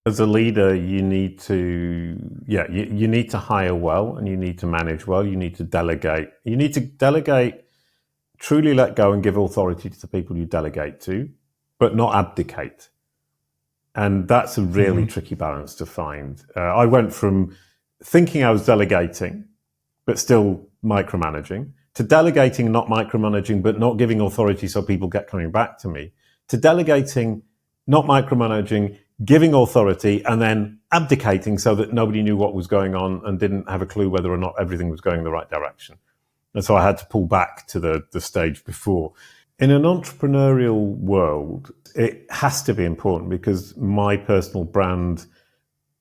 As a leader, you need to, you need to hire well and you need to manage well. You need to delegate. You need to delegate, truly let go and give authority to the people you delegate to, but not abdicate. And that's a really tricky balance to find. I went from thinking I was delegating, but still micromanaging, to delegating, not micromanaging, but not giving authority so people kept coming back to me, to delegating, not micromanaging, giving authority, and then abdicating so that nobody knew what was going on and didn't have a clue whether or not everything was going in the right direction. And so I had to pull back to the stage before. In an entrepreneurial world, it has to be important because my personal brand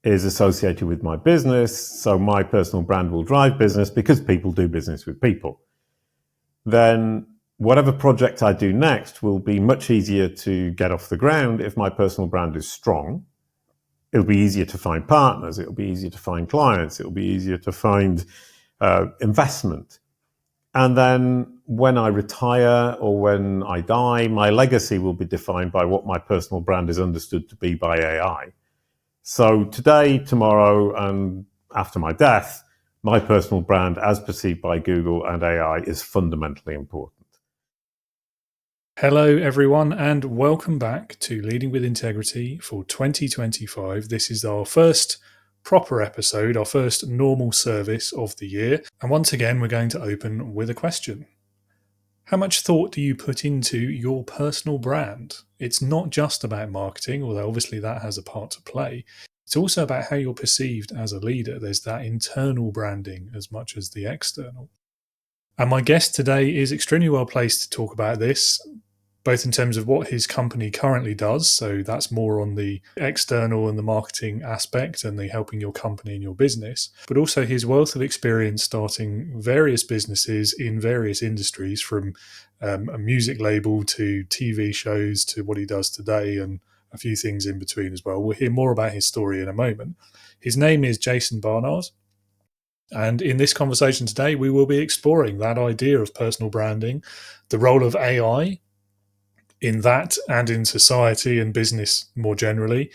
is associated with my business. So my personal brand will drive business because people do business with people. Then whatever project I do next will be much easier to get off the ground if my personal brand is strong. It'll be easier to find partners. It'll be easier to find clients. It'll be easier to find investment. And then when I retire or when I die, my legacy will be defined by what my personal brand is understood to be by AI. So today, tomorrow, and after my death, my personal brand as perceived by Google and AI is fundamentally important. Hello, everyone, and welcome back to Leading with Integrity for 2025. This is our first proper episode, our first normal service of the year. And once again, we're going to open with a question. How much thought do you put into your personal brand? It's not just about marketing, although obviously that has a part to play. It's also about how you're perceived as a leader. There's that internal branding as much as the external. And my guest today is extremely well placed to talk about this, both in terms of what his company currently does. So that's more on the external and the marketing aspect and the helping your company and your business, but also his wealth of experience starting various businesses in various industries, from a music label to TV shows to what he does today and a few things in between as well. We'll hear more about his story in a moment. His name is Jason Barnard. And in this conversation today, we will be exploring that idea of personal branding, the role of AI in that and in society and business more generally,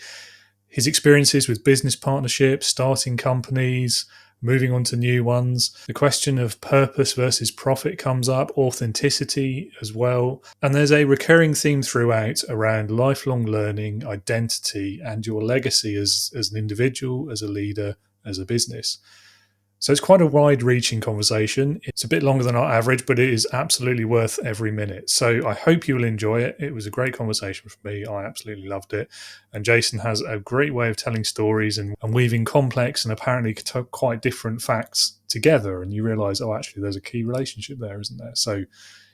his experiences with business partnerships, starting companies, moving on to new ones. The question of purpose versus profit comes up, authenticity as well. And there's a recurring theme throughout around lifelong learning, identity, and your legacy as an individual, as a leader, as a business. So it's quite a wide-reaching conversation. It's a bit longer than our average, but it is absolutely worth every minute. So I hope you'll enjoy it. It was a great conversation for me. I absolutely loved it. And Jason has a great way of telling stories and weaving complex and apparently quite different facts together. And you realise, oh, actually, there's a key relationship there, isn't there? So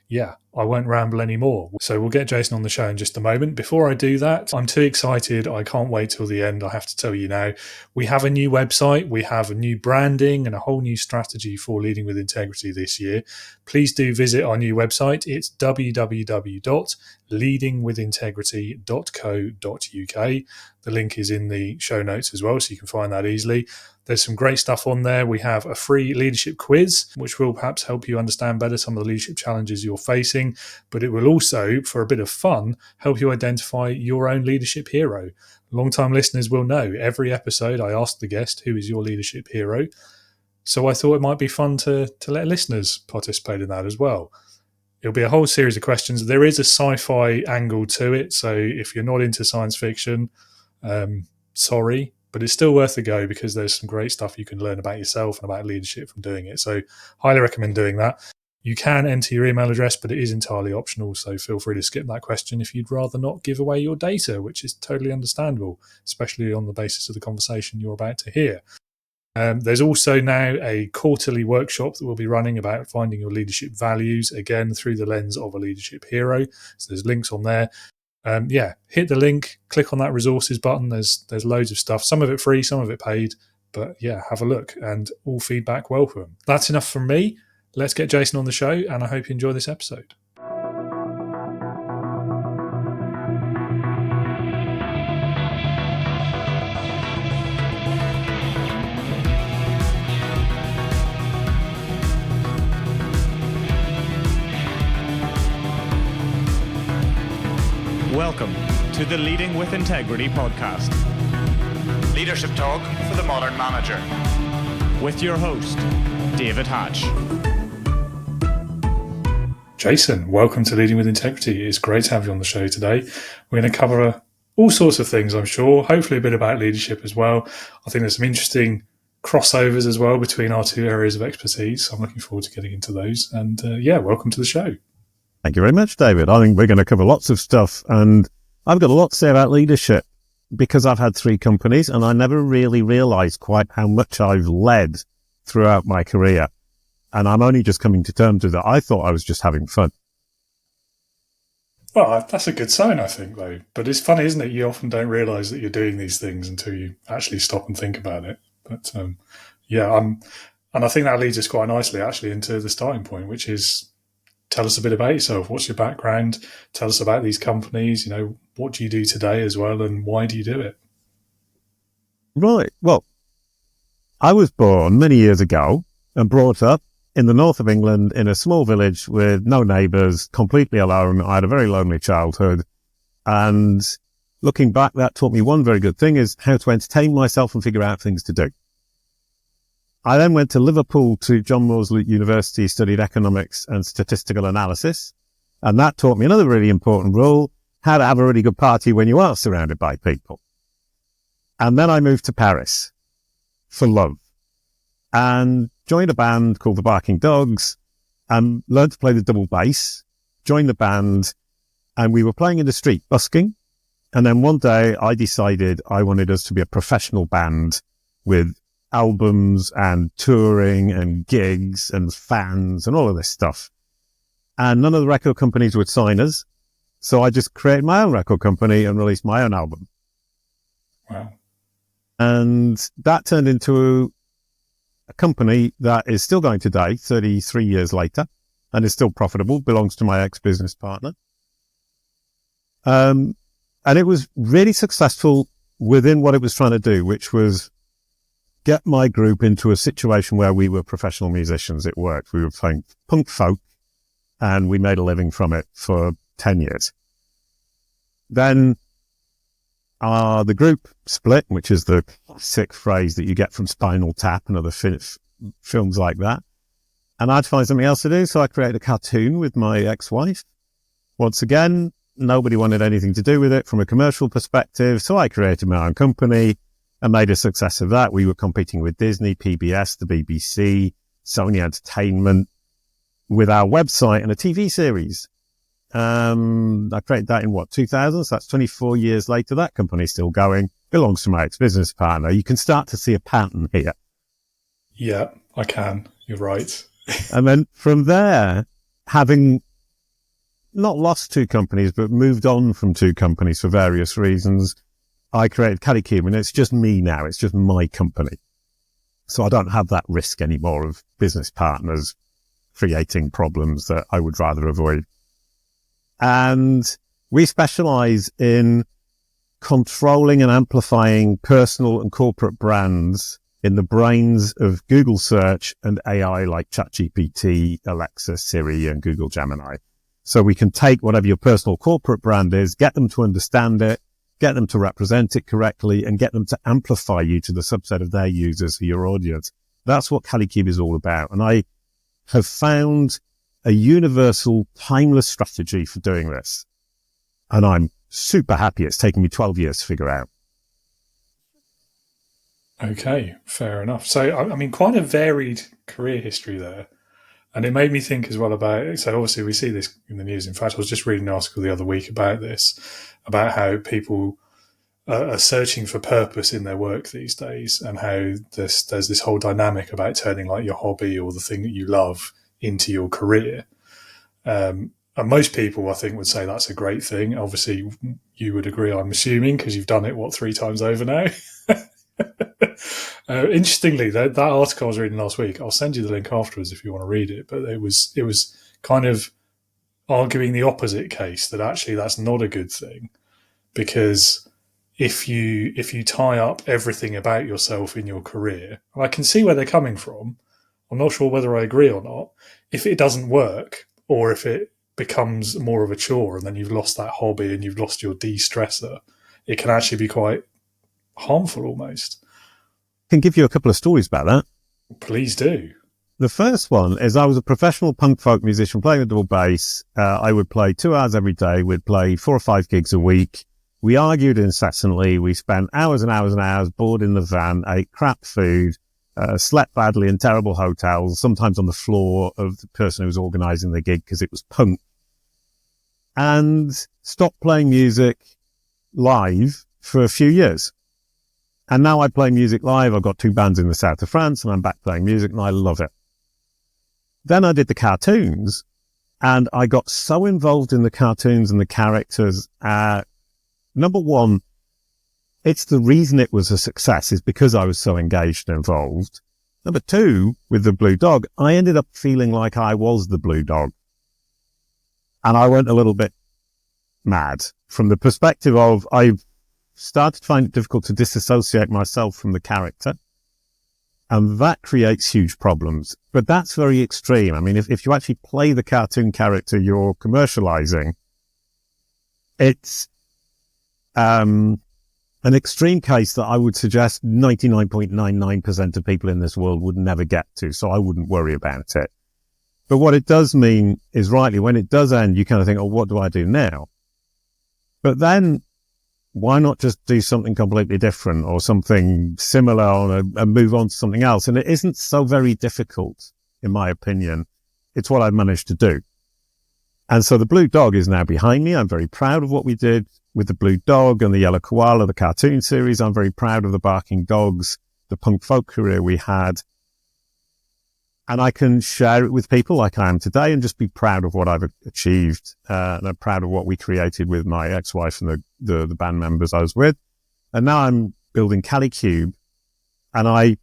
yeah, I won't ramble anymore. So we'll get Jason on the show in just a moment. Before I do that, I'm too excited. I can't wait till the end. I have to tell you now, we have a new website. We have a new branding and a whole new strategy for Leading with Integrity this year. Please do visit our new website. It's www.leadingwithintegrity.co.uk. The link is in the show notes as well, so you can find that easily. There's some great stuff on there. We have a free leadership quiz, which will perhaps help you understand better some of the leadership challenges you're facing, but it will also, for a bit of fun, help you identify your own leadership hero. Long-time listeners will know every episode I ask the guest, who is your leadership hero? So I thought it might be fun to let listeners participate in that as well. It'll be a whole series of questions. There is a sci-fi angle to it, so if you're not into science fiction, sorry, but it's still worth a go because there's some great stuff you can learn about yourself and about leadership from doing it. So highly recommend doing that. You can enter your email address, but it is entirely optional. So feel free to skip that question if you'd rather not give away your data, which is totally understandable, especially on the basis of the conversation you're about to hear. There's also now a quarterly workshop that we'll be running about finding your leadership values, again, through the lens of a leadership hero. So there's links on there. Hit the link, click on that resources button. There's loads of stuff, some of it free, some of it paid, but yeah, have a look and all feedback welcome. That's enough from me. Let's get Jason on the show, and I hope you enjoy this episode. Welcome to the Leading with Integrity podcast. Leadership Talk for the Modern Manager. With your host, David Hatch. Jason, welcome to Leading with Integrity. It's great to have you on the show today. We're going to cover all sorts of things, I'm sure, hopefully a bit about leadership as well. I think there's some interesting crossovers as well between our two areas of expertise. So I'm looking forward to getting into those. And welcome to the show. Thank you very much, David. I think we're going to cover lots of stuff, and I've got a lot to say about leadership because I've had 3 companies and I never really realized quite how much I've led throughout my career. And I'm only just coming to terms with it. I thought I was just having fun. Well, that's a good sign, I think, though. But it's funny, isn't it? You often don't realise that you're doing these things until you actually stop and think about it. But and I think that leads us quite nicely, actually, into the starting point, which is tell us a bit about yourself. What's your background? Tell us about these companies. What do you do today as well, and why do you do it? Right. Well, I was born many years ago and brought up in the north of England in a small village with no neighbours, completely alone. I had a very lonely childhood. And looking back, that taught me one very good thing is how to entertain myself and figure out things to do. I then went to Liverpool to John Moores University, studied economics and statistical analysis. And that taught me another really important rule, how to have a really good party when you are surrounded by people. And then I moved to Paris for love and joined a band called the Barking Dogs and learned to play the double bass, joined the band, and we were playing in the street busking. And then one day I decided I wanted us to be a professional band with albums and touring and gigs and fans and all of this stuff. And none of the record companies would sign us. So I just created my own record company and released my own album. Wow. And that turned into a company that is still going today, 33 years later, and is still profitable, belongs to my ex-business partner. And it was really successful within what it was trying to do, which was get my group into a situation where we were professional musicians. It worked. We were playing punk folk, and we made a living from it for 10 years. Then the group split, which is the classic phrase that you get from Spinal Tap and other films like that. And I'd find something else to do, so I created a cartoon with my ex-wife. Once again, nobody wanted anything to do with it from a commercial perspective, so I created my own company and made a success of that. We were competing with Disney, PBS, the BBC, Sony Entertainment, with our website and a TV series. I created that in 2000, so that's 24 years later. That company's still going, belongs to my ex-business partner. You can start to see a pattern here. Yeah, I can. You're right. And then from there, having not lost 2 companies, but moved on from 2 companies for various reasons, I created Calicube, and it's just me now. It's just my company. So I don't have that risk anymore of business partners creating problems that I would rather avoid. And we specialize in controlling and amplifying personal and corporate brands in the brains of Google search and AI like ChatGPT, Alexa, Siri, and Google Gemini. So we can take whatever your personal corporate brand is, get them to understand it, get them to represent it correctly, and get them to amplify you to the subset of their users, your audience. That's what Calicube is all about. And I have found a universal, timeless strategy for doing this. And I'm super happy. It's taken me 12 years to figure out. Okay, fair enough. So, I mean, quite a varied career history there. And it made me think as well about, so obviously we see this in the news. In fact, I was just reading an article the other week about this, about how people are searching for purpose in their work these days, and how there's this whole dynamic about turning like your hobby or the thing that you love into your career. And most people, I think, would say that's a great thing. Obviously, you would agree, I'm assuming, because you've done it, 3 times over now? Interestingly, that article I was reading last week, I'll send you the link afterwards if you want to read it, but it was kind of arguing the opposite case, that actually that's not a good thing, because if you tie up everything about yourself in your career, and I can see where they're coming from, I'm not sure whether I agree or not, if it doesn't work, or if it becomes more of a chore and then you've lost that hobby and you've lost your de-stressor, it can actually be quite harmful almost. I can give you a couple of stories about that. Please do. The first one is I was a professional punk folk musician playing a double bass. I would play 2 hours every day. We'd play 4 or 5 gigs a week. We argued incessantly. We spent hours and hours and hours bored in the van, ate crap food, slept badly in terrible hotels, sometimes on the floor of the person who was organising the gig because it was punk, and stopped playing music live for a few years. And now I play music live. I've got 2 bands in the south of France and I'm back playing music and I love it. Then I did the cartoons and I got so involved in the cartoons and the characters. Number one, it's the reason it was a success is because I was so engaged and involved. Number two, with the Blue Dog, I ended up feeling like I was the Blue Dog. And I went a little bit mad from the perspective of I started to find it difficult to disassociate myself from the character. And that creates huge problems. But that's very extreme. I mean, if you actually play the cartoon character you're commercializing, it's an extreme case that I would suggest 99.99% of people in this world would never get to. So I wouldn't worry about it. But what it does mean is rightly, when it does end, you kind of think, oh, what do I do now? But then why not just do something completely different or something similar and move on to something else? And it isn't so very difficult, in my opinion. It's what I've managed to do. And so the Blue Dog is now behind me. I'm very proud of what we did with the Blue Dog and the Yellow Koala, the cartoon series. I'm very proud of the Barking Dogs, the punk folk career we had. And I can share it with people like I am today and just be proud of what I've achieved. And I'm proud of what we created with my ex-wife and the band members I was with. And now I'm building Calicube, and I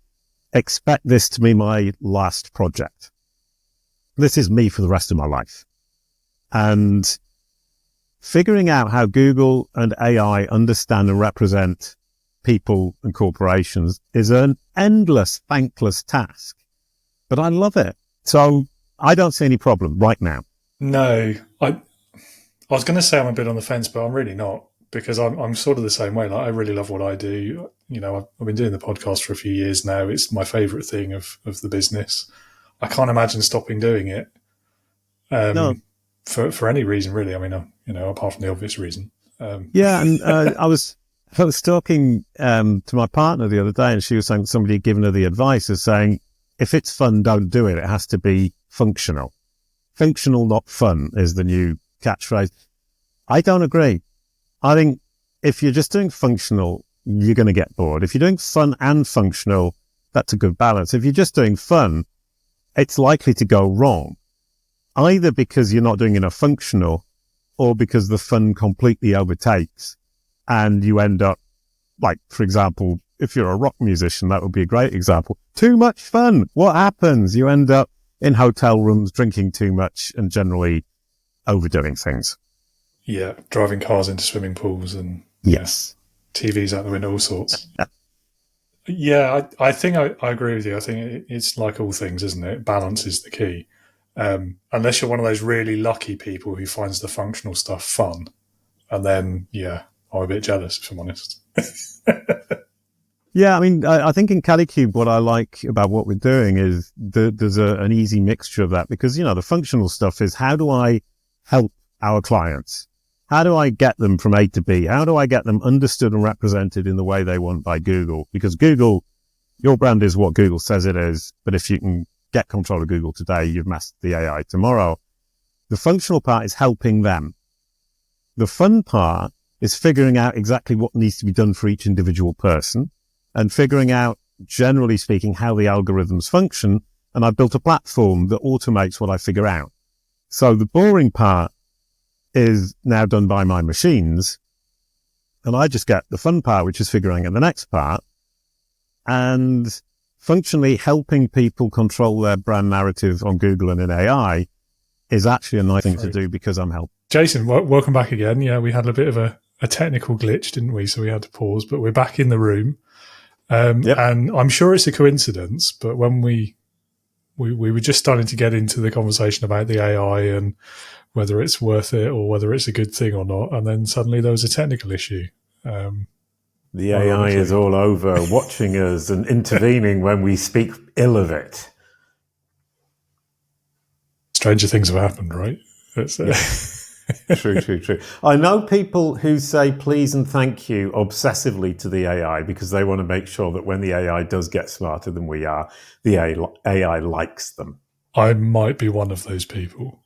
expect this to be my last project. This is me for the rest of my life. And figuring out how Google and AI understand and represent people and corporations is an endless, thankless task. But I love it. So I don't see any problem right now. No, I was going to say I'm a bit on the fence, but I'm really not, because I'm sort of the same way. Like, I really love what I do. You know, I've been doing the podcast for a few years now. It's my favourite thing of the business. I can't imagine stopping doing it. No. For any reason, really. I mean, you know, apart from the obvious reason. Yeah, and I was talking to my partner the other day, and she was saying somebody had given her the advice of saying, if it's fun, don't do it. It has to be functional. Functional, not fun, is the new catchphrase. I don't agree. I think if you're just doing functional, you're going to get bored. If you're doing fun and functional, that's a good balance. If you're just doing fun, it's likely to go wrong, either because you're not doing enough functional or because the fun completely overtakes and you end up, like, for example, if you're a rock musician, that would be a great example. Too much fun. What happens? You end up in hotel rooms drinking too much and generally overdoing things. Yeah, driving cars into swimming pools and yes, TVs out the window, all sorts. Yeah, I think I agree with you. I think it's like all things, isn't it? Balance is the key. Unless you're one of those really lucky people who finds the functional stuff fun. And then, yeah, I'm a bit jealous, if I'm honest. Yeah, I mean, I think in Calicube, what I like about what we're doing is there's an easy mixture of that, because, you know, the functional stuff is, how do I help our clients? How do I get them from A to B? How do I get them understood and represented in the way they want by Google? Because Google, your brand is what Google says it is. But if you can get control of Google today, you've mastered the AI tomorrow. The functional part is helping them. The fun part is figuring out exactly what needs to be done for each individual person, and figuring out, generally speaking, how the algorithms function. And I built a platform that automates what I figure out. So the boring part is now done by my machines. And I just get the fun part, which is figuring out the next part. And functionally helping people control their brand narrative on Google and in AI is actually a nice thing to do, because I'm helping. Jason, welcome back again. Yeah, we had a bit of a technical glitch, didn't we? So we had to pause, but we're back in the room. Yep. And I'm sure it's a coincidence, but when we were just starting to get into the conversation about the AI and whether it's worth it or whether it's a good thing or not, and then suddenly there was a technical issue. The AI is all over, watching us and intervening when we speak ill of it. Stranger things have happened, right? True. I know people who say please and thank you obsessively to the AI because they want to make sure that when the AI does get smarter than we are, the AI likes them. I might be one of those people.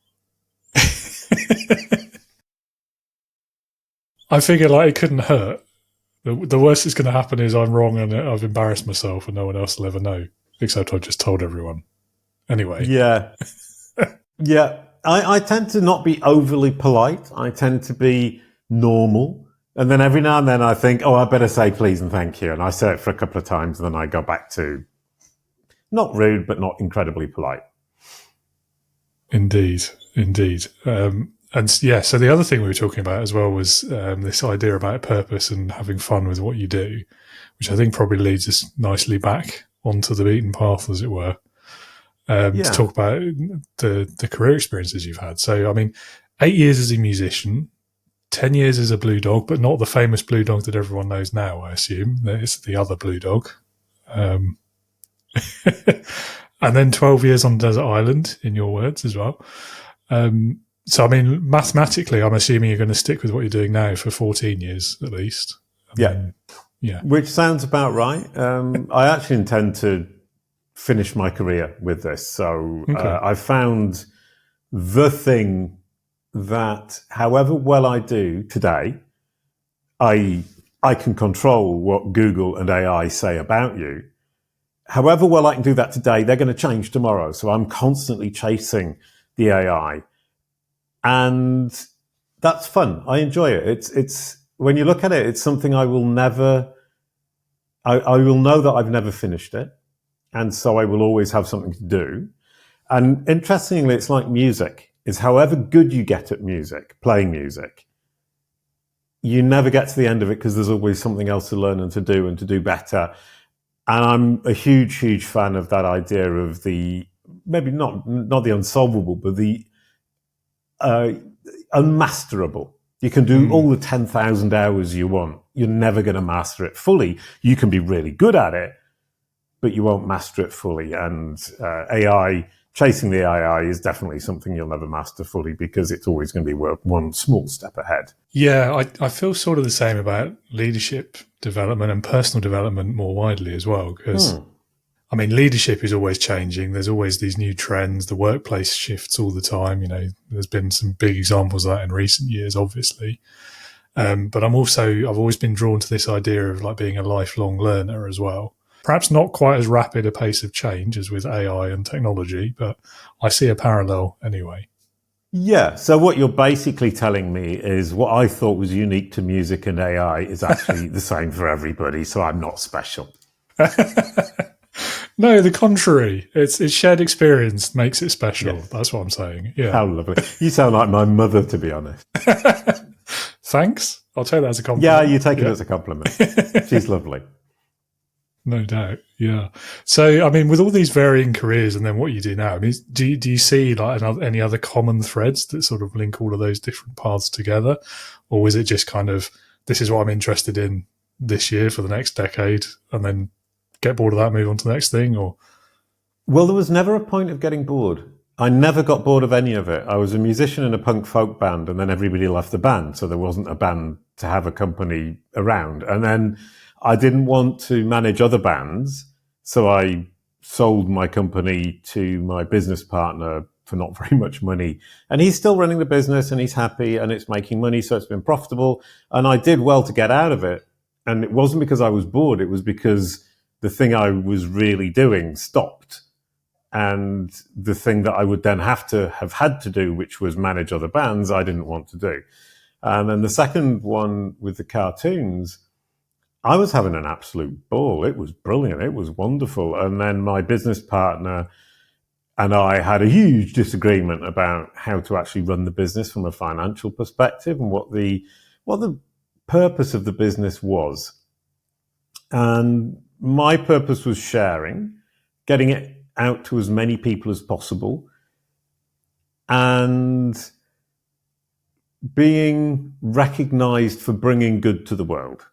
I figure like it couldn't hurt. The worst that's going to happen is I'm wrong and I've embarrassed myself and no one else will ever know, except I just told everyone. Anyway. Yeah. Yeah. I tend to not be overly polite. I tend to be normal. And then every now and then I think, I better say please and thank you. And I say it for a couple of times and then I go back to not rude, but not incredibly polite. Indeed. And yeah, so the other thing we were talking about as well was this idea about purpose and having fun with what you do, which I think probably leads us nicely back onto the beaten path, as it were, to talk about the career experiences you've had. So, I mean, 8 years as a musician, 10 years as a blue dog, but not the famous blue dog that everyone knows now, I assume. It's the other blue dog. And then 12 years on a desert island, in your words as well. So, I mean, mathematically, I'm assuming you're going to stick with what you're doing now for 14 years at least. Yeah. Which sounds about right. I actually intend to finish my career with this. So I found the thing that however well I do today, I can control what Google and AI say about you. However well I can do that today, they're going to change tomorrow. So I'm constantly chasing the AI. And that's fun. I enjoy it. It's when you look at it, it's something I will never, I will know that I've never finished it. And so I will always have something to do. And interestingly, it's like music, is however good you get at music, playing music, you never get to the end of it because there's always something else to learn and to do better. And I'm a huge fan of that idea of the, maybe not the unsolvable, but the unmasterable. You can do all the 10,000 hours you want. You're never going to master it fully. You can be really good at it, but you won't master it fully. And AI, chasing the AI is definitely something you'll never master fully because it's always going to be one small step ahead. Yeah, I feel sort of the same about leadership development and personal development more widely as well, because I mean, leadership is always changing. There's always these new trends. The workplace shifts all the time. You know, there's been some big examples of that in recent years, obviously. But I've always been drawn to this idea of like being a lifelong learner as well. Perhaps not quite as rapid a pace of change as with AI and technology, but I see a parallel anyway. Yeah. So what you're basically telling me is what I thought was unique to music and AI is actually the same for everybody. So I'm not special. No, the contrary. It's shared experience makes it special. Yes. That's what I'm saying. Yeah. How lovely. You sound like my mother, to be honest. Thanks. I'll take that as a compliment. Yeah, you take it as a compliment. She's lovely. No doubt. Yeah. So, I mean, with all these varying careers and then what you do now, I mean, do you see like any other common threads that sort of link all of those different paths together? Or is it just kind of, this is what I'm interested in this year for the next decade, and then get bored of that, move on to the next thing? Or well, there was never a point of getting bored. I never got bored of any of it. I was a musician in a punk folk band, and then everybody left the band, so there wasn't a band to have a company around. And then I didn't want to manage other bands, so I sold my company to my business partner for not very much money. And he's still running the business, and he's happy, and it's making money, so it's been profitable. And I did well to get out of it. And it wasn't because I was bored, it was because the thing I was really doing stopped. And the thing that I would then have had to do, which was manage other bands, I didn't want to do. And then the second one with the cartoons, I was having an absolute ball. It was brilliant. It was wonderful. And then my business partner and I had a huge disagreement about how to actually run the business from a financial perspective and what the purpose of the business was. And my purpose was sharing, getting it out to as many people as possible, and being recognized for bringing good to the world.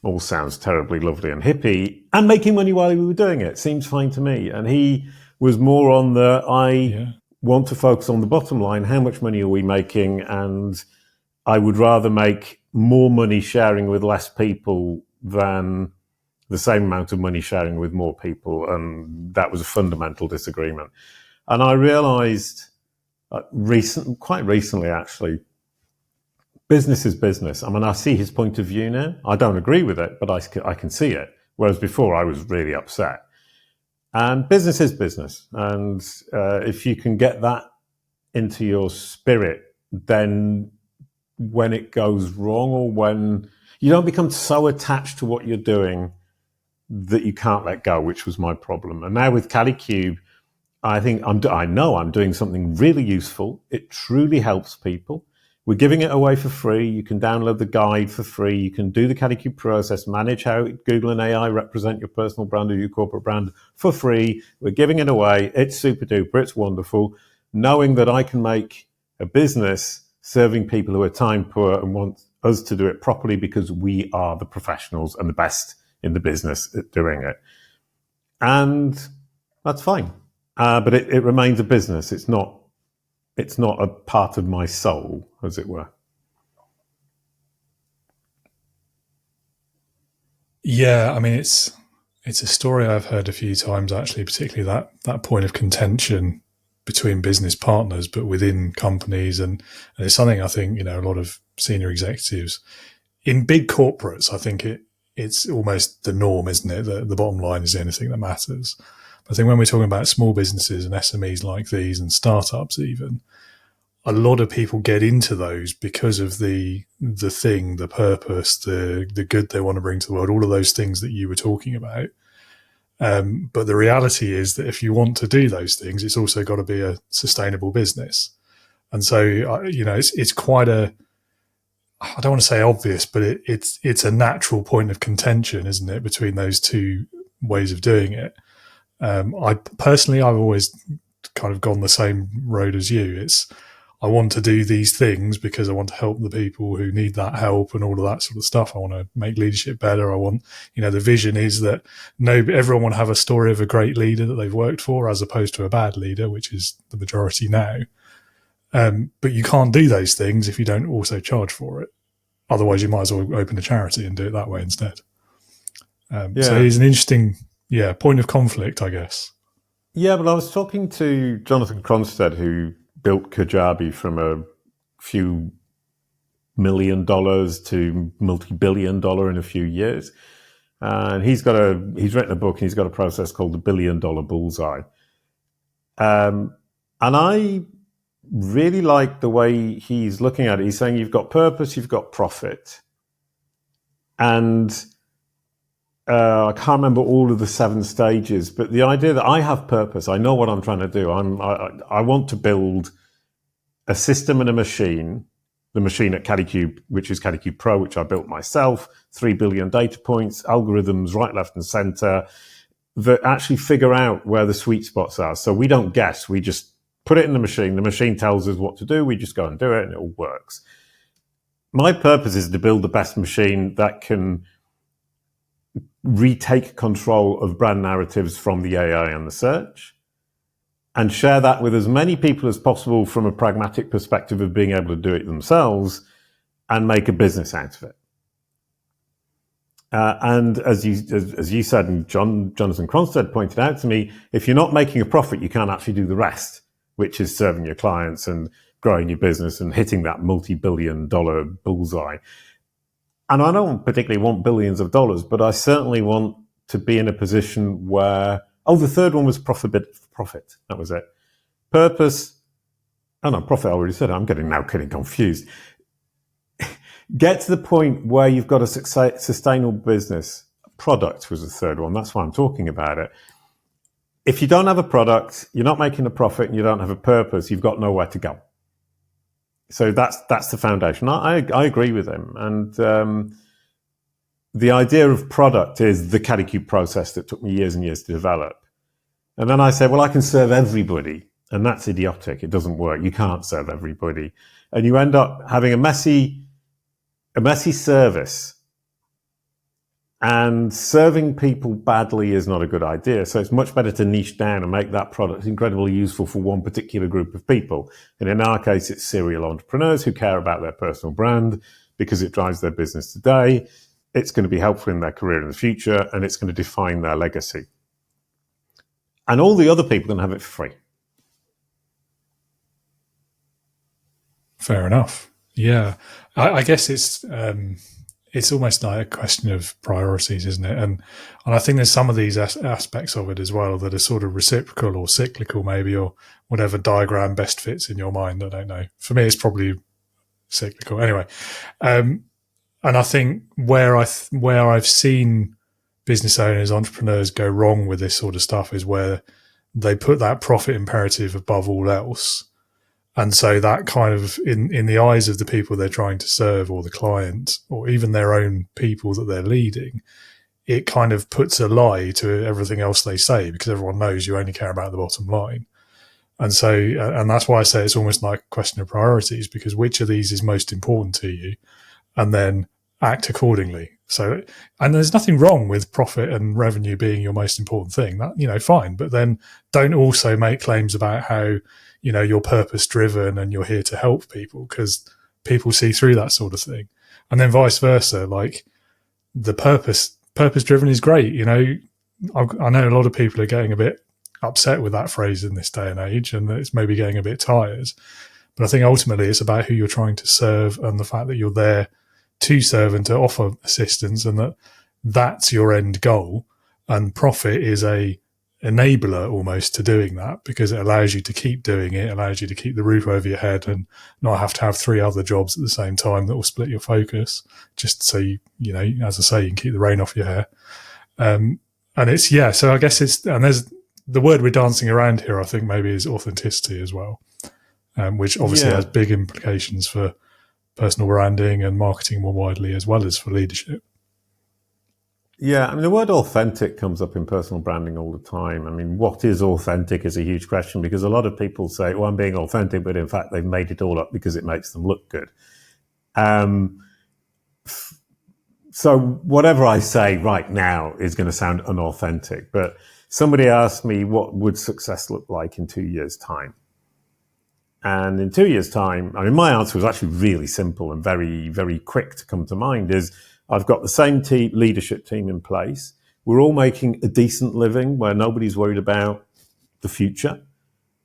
all sounds terribly lovely and hippie, and making money while we were doing it seems fine to me. And he was more on the, want to focus on the bottom line. How much money are we making? And I would rather make more money sharing with less people than the same amount of money sharing with more people. And that was a fundamental disagreement. And I realized quite recently, actually, business is business. I mean, I see his point of view now. I don't agree with it, but I can see it. Whereas before I was really upset. And business is business. And if you can get that into your spirit, then when it goes wrong, or when you don't become so attached to what you're doing that you can't let go, which was my problem. And now with Calicube, I think I know I'm doing something really useful. It truly helps people. We're giving it away for free. You can download the guide for free. You can do the Calicube process, manage how Google and AI represent your personal brand or your corporate brand for free. We're giving it away. It's super duper. It's wonderful. Knowing that I can make a business serving people who are time poor and want us to do it properly because we are the professionals and the best in the business at doing it. And that's fine. But it remains a business. It's not a part of my soul, as it were. Yeah, I mean, it's a story I've heard a few times, actually, particularly that point of contention between business partners, but within companies. And it's something I think, a lot of senior executives in big corporates, I think it's almost the norm, isn't it? The bottom line is the only thing that matters. I think when we're talking about small businesses and SMEs like these and startups even, a lot of people get into those because of the thing, the purpose, the good they want to bring to the world, all of those things that you were talking about. But the reality is that if you want to do those things, it's also got to be a sustainable business. And so, it's quite I don't want to say obvious, but it's a natural point of contention, isn't it, between those two ways of doing it. I've always kind of gone the same road as you. I want to do these things because I want to help the people who need that help and all of that sort of stuff. I want to make leadership better. I want, the vision is that everyone will have a story of a great leader that they've worked for as opposed to a bad leader, which is the majority now. But you can't do those things if you don't also charge for it. Otherwise, you might as well open a charity and do it that way instead. So it's an interesting, point of conflict, I guess. Yeah, but I was talking to Jonathan Cronstead, who built Kajabi from a few $1 million to multi-billion-dollar in a few years. And he's written a book and he's got a process called the $1 billion bullseye. And I really like the way he's looking at it. He's saying you've got purpose, you've got profit. And I can't remember all of the 7 stages, but the idea that I have purpose, I know what I'm trying to do. I want to build a system and a machine, the machine at Calicube, which is Calicube Pro, which I built myself, 3 billion data points, algorithms, right, left, and center, that actually figure out where the sweet spots are. So we don't guess, we just put it in the machine. The machine tells us what to do. We just go and do it and it all works. My purpose is to build the best machine that can retake control of brand narratives from the AI and the search and share that with as many people as possible from a pragmatic perspective of being able to do it themselves and make a business out of it. And as you said, and Jonathan Cronstead pointed out to me, if you're not making a profit, you can't actually do the rest, which is serving your clients and growing your business and hitting that multi-billion-dollar bullseye. And I don't particularly want billions of dollars, but I certainly want to be in a position where, the third one was profit. That was it. Purpose. Oh no, profit, I already said it. I'm getting confused. Get to the point where you've got a sustainable business. Product was the third one. That's why I'm talking about it. If you don't have a product, you're not making a profit and you don't have a purpose, you've got nowhere to go. So that's the foundation. I agree with him. And the idea of product is the Calicube process that took me years and years to develop. And then I said, well, I can serve everybody. And that's idiotic. It doesn't work. You can't serve everybody. And you end up having a messy service. And serving people badly is not a good idea. So it's much better to niche down and make that product incredibly useful for one particular group of people. And in our case, it's serial entrepreneurs who care about their personal brand because it drives their business today. It's going to be helpful in their career in the future, and it's going to define their legacy. And all the other people can have it for free. Fair enough. Yeah. I guess it's almost like a question of priorities, isn't it? And I think there's some of these aspects of it as well that are sort of reciprocal or cyclical, maybe, or whatever diagram best fits in your mind. I don't know. For me, it's probably cyclical. Anyway, and I think where I've seen business owners, entrepreneurs go wrong with this sort of stuff is where they put that profit imperative above all else. And so that kind of, in the eyes of the people they're trying to serve, or the client, or even their own people that they're leading, it kind of puts a lie to everything else they say, because everyone knows you only care about the bottom line. And so, and that's why I say it's almost like a question of priorities, because which of these is most important to you, and then act accordingly. So, and there's nothing wrong with profit and revenue being your most important thing. That, fine. But then don't also make claims about how, you're purpose driven and you're here to help people, because people see through that sort of thing. And then vice versa, like the purpose driven is great. I know a lot of people are getting a bit upset with that phrase in this day and age, and it's maybe getting a bit tired. But I think ultimately it's about who you're trying to serve, and the fact that you're there to serve and to offer assistance, and that's your end goal. And profit is a enabler almost to doing that, because it allows you to keep doing it, allows you to keep the roof over your head and not have to have 3 other jobs at the same time that will split your focus, just so you as I say, you can keep the rain off your hair. And it's, so I guess and there's the word we're dancing around here, I think maybe, is authenticity as well, which obviously has big implications for personal branding and marketing more widely, as well as for leadership. Yeah, I mean, the word authentic comes up in personal branding all the time. I mean, what is authentic is a huge question, because a lot of people say, well, I'm being authentic, but in fact, they've made it all up because it makes them look good. So whatever I say right now is going to sound unauthentic, but somebody asked me, what would success look like in 2 years' time? And in 2 years' time, I mean, my answer was actually really simple and very, very quick to come to mind, is I've got the same leadership team in place. We're all making a decent living where nobody's worried about the future.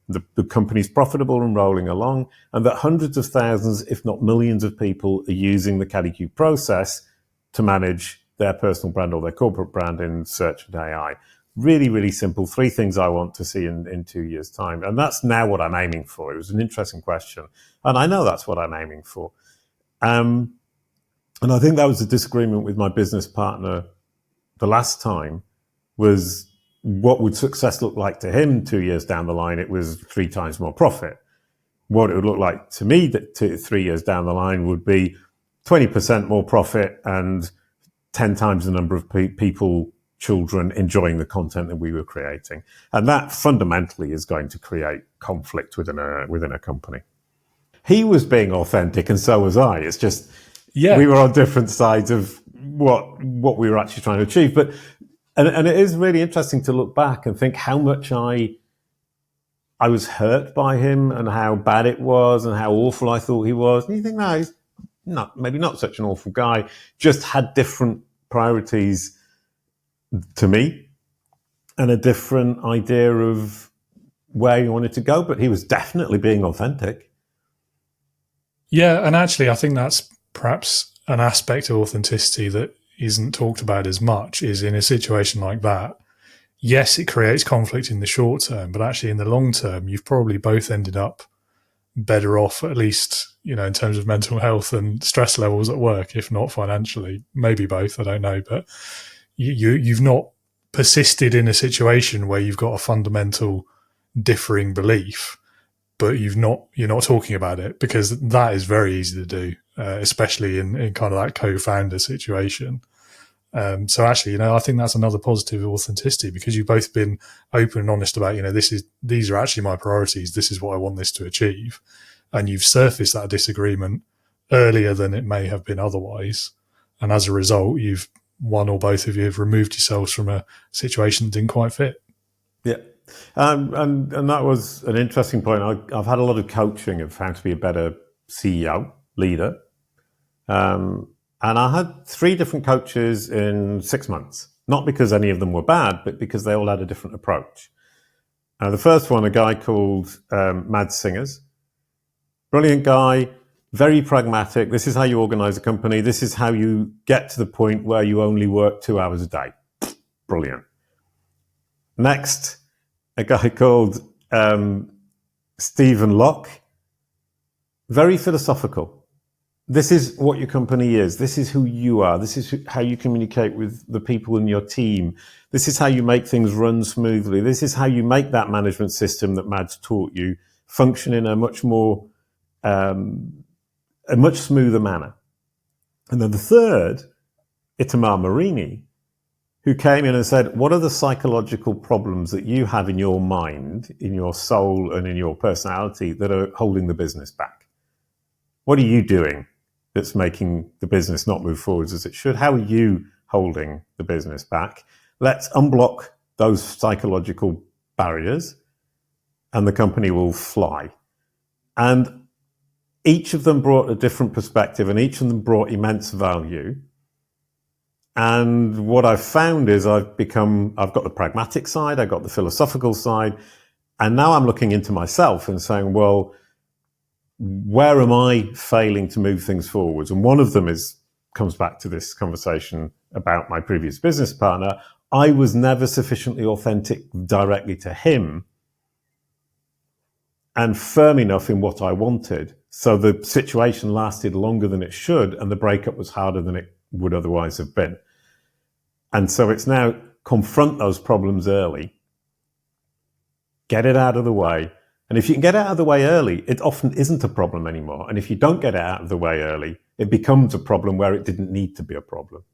The company's profitable and rolling along, and that hundreds of thousands, if not millions of people are using the CaddyQ process to manage their personal brand or their corporate brand in search and AI. Really, really simple. 3 things I want to see in 2 years' time. And that's now what I'm aiming for. It was an interesting question. And I know that's what I'm aiming for. And I think that was a disagreement with my business partner the last time, was what would success look like to him 2 years down the line? It was 3 times more profit. What it would look like to me 3 years down the line would be 20% more profit and 10 times the number of people, children, enjoying the content that we were creating. And that fundamentally is going to create conflict within a company. He was being authentic, and so was I. It's just, we were on different sides of what we were actually trying to achieve. But and it is really interesting to look back and think how much I was hurt by him, and how bad it was, and how awful I thought he was. And you think, no, he's maybe not such an awful guy, just had different priorities to me and a different idea of where he wanted to go. But he was definitely being authentic. Yeah, and actually I think that's perhaps an aspect of authenticity that isn't talked about as much, is in a situation like that, yes, it creates conflict in the short term, but actually in the long term, you've probably both ended up better off, at least, in terms of mental health and stress levels at work, if not financially, maybe both, I don't know. But you've not persisted in a situation where you've got a fundamental differing belief, but you're not talking about it, because that is very easy to do, especially in kind of that co-founder situation. So actually, I think that's another positive of authenticity, because you've both been open and honest about, these are actually my priorities. This is what I want this to achieve. And you've surfaced that disagreement earlier than it may have been otherwise. And as a result, you've one or both of you have removed yourselves from a situation that didn't quite fit. Yeah. And that was an interesting point. I've had a lot of coaching of how to be a better CEO, leader. And I had 3 different coaches in 6 months, not because any of them were bad, but because they all had a different approach. The first one, a guy called Mads Singers, brilliant guy, very pragmatic. This is how you organize a company. This is how you get to the point where you only work 2 hours a day. Brilliant. Next, a guy called Stephen Locke, very philosophical. This is what your company is. This is who you are. This is how you communicate with the people in your team. This is how you make things run smoothly. This is how you make that management system that Mads taught you function in a much more, a much smoother manner. And then the third, Itamar Marini, who came in and said, what are the psychological problems that you have in your mind, in your soul, and in your personality that are holding the business back? What are you doing that's making the business not move forwards as it should? How are you holding the business back? Let's unblock those psychological barriers and the company will fly. And each of them brought a different perspective and each of them brought immense value. And what I've found is I've got the pragmatic side, I've got the philosophical side, and now I'm looking into myself and saying, well, where am I failing to move things forwards? And one of them comes back to this conversation about my previous business partner. I was never sufficiently authentic directly to him and firm enough in what I wanted. So the situation lasted longer than it should, and the breakup was harder than it would otherwise have been. And so it's now confront those problems early, get it out of the way. And if you can get it out of the way early, it often isn't a problem anymore. And if you don't get it out of the way early, it becomes a problem where it didn't need to be a problem.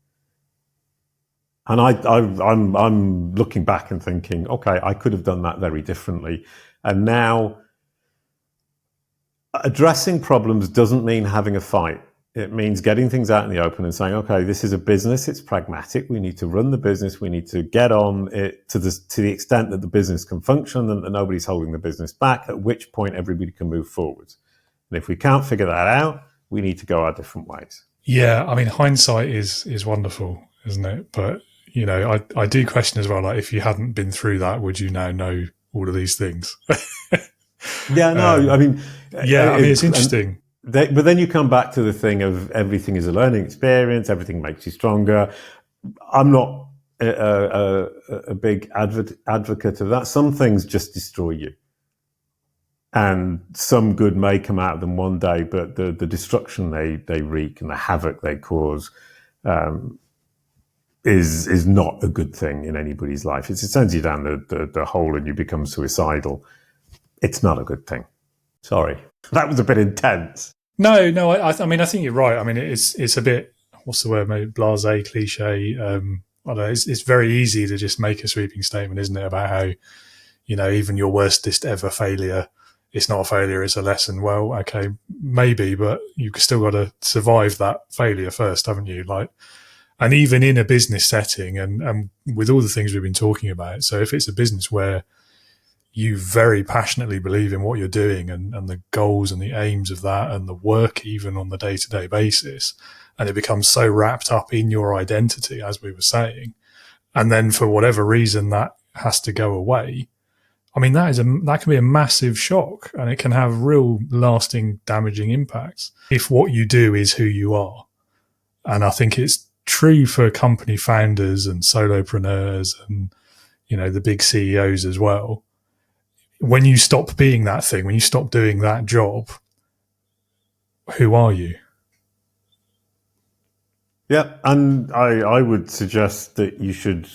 And I'm looking back and thinking, okay, I could have done that very differently. And now addressing problems doesn't mean having a fight. It means getting things out in the open and saying, okay, this is a business. It's pragmatic. We need to run the business. We need to get on it to the extent that the business can function and that nobody's holding the business back, at which point everybody can move forward. And if we can't figure that out, we need to go our different ways. Yeah. I mean, hindsight is wonderful, isn't it? But, you know, I do question as well, like, if you hadn't been through that, would you now know all of these things? Yeah, no, I mean... Yeah, I mean, it's interesting. But then you come back to the thing of everything is a learning experience, everything makes you stronger. I'm not a big advocate of that. Some things just destroy you. And some good may come out of them one day, but the destruction they wreak and the havoc they cause is not a good thing in anybody's life. It sends you down the hole and you become suicidal. It's not a good thing. Sorry. That was a bit intense. No, I mean, I think you're right. I mean, it's a bit, what's the word, maybe blasé, cliche. I don't know, it's very easy to just make a sweeping statement, isn't it, about how, you know, even your worstest ever failure, it's not a failure, it's a lesson. Well, okay, maybe, but you've still got to survive that failure first, haven't you? Like, and even in a business setting and with all the things we've been talking about. So if it's a business where you very passionately believe in what you're doing and the goals and the aims of that and the work even on the day-to-day basis, and it becomes so wrapped up in your identity, as we were saying, and then for whatever reason that has to go away, I mean, that can be a massive shock, and it can have real lasting damaging impacts if what you do is who you are. And I think it's true for company founders and solopreneurs and, you know, the big CEOs as well. When you stop being that thing, when you stop doing that job, who are you? Yeah, and I would suggest that you should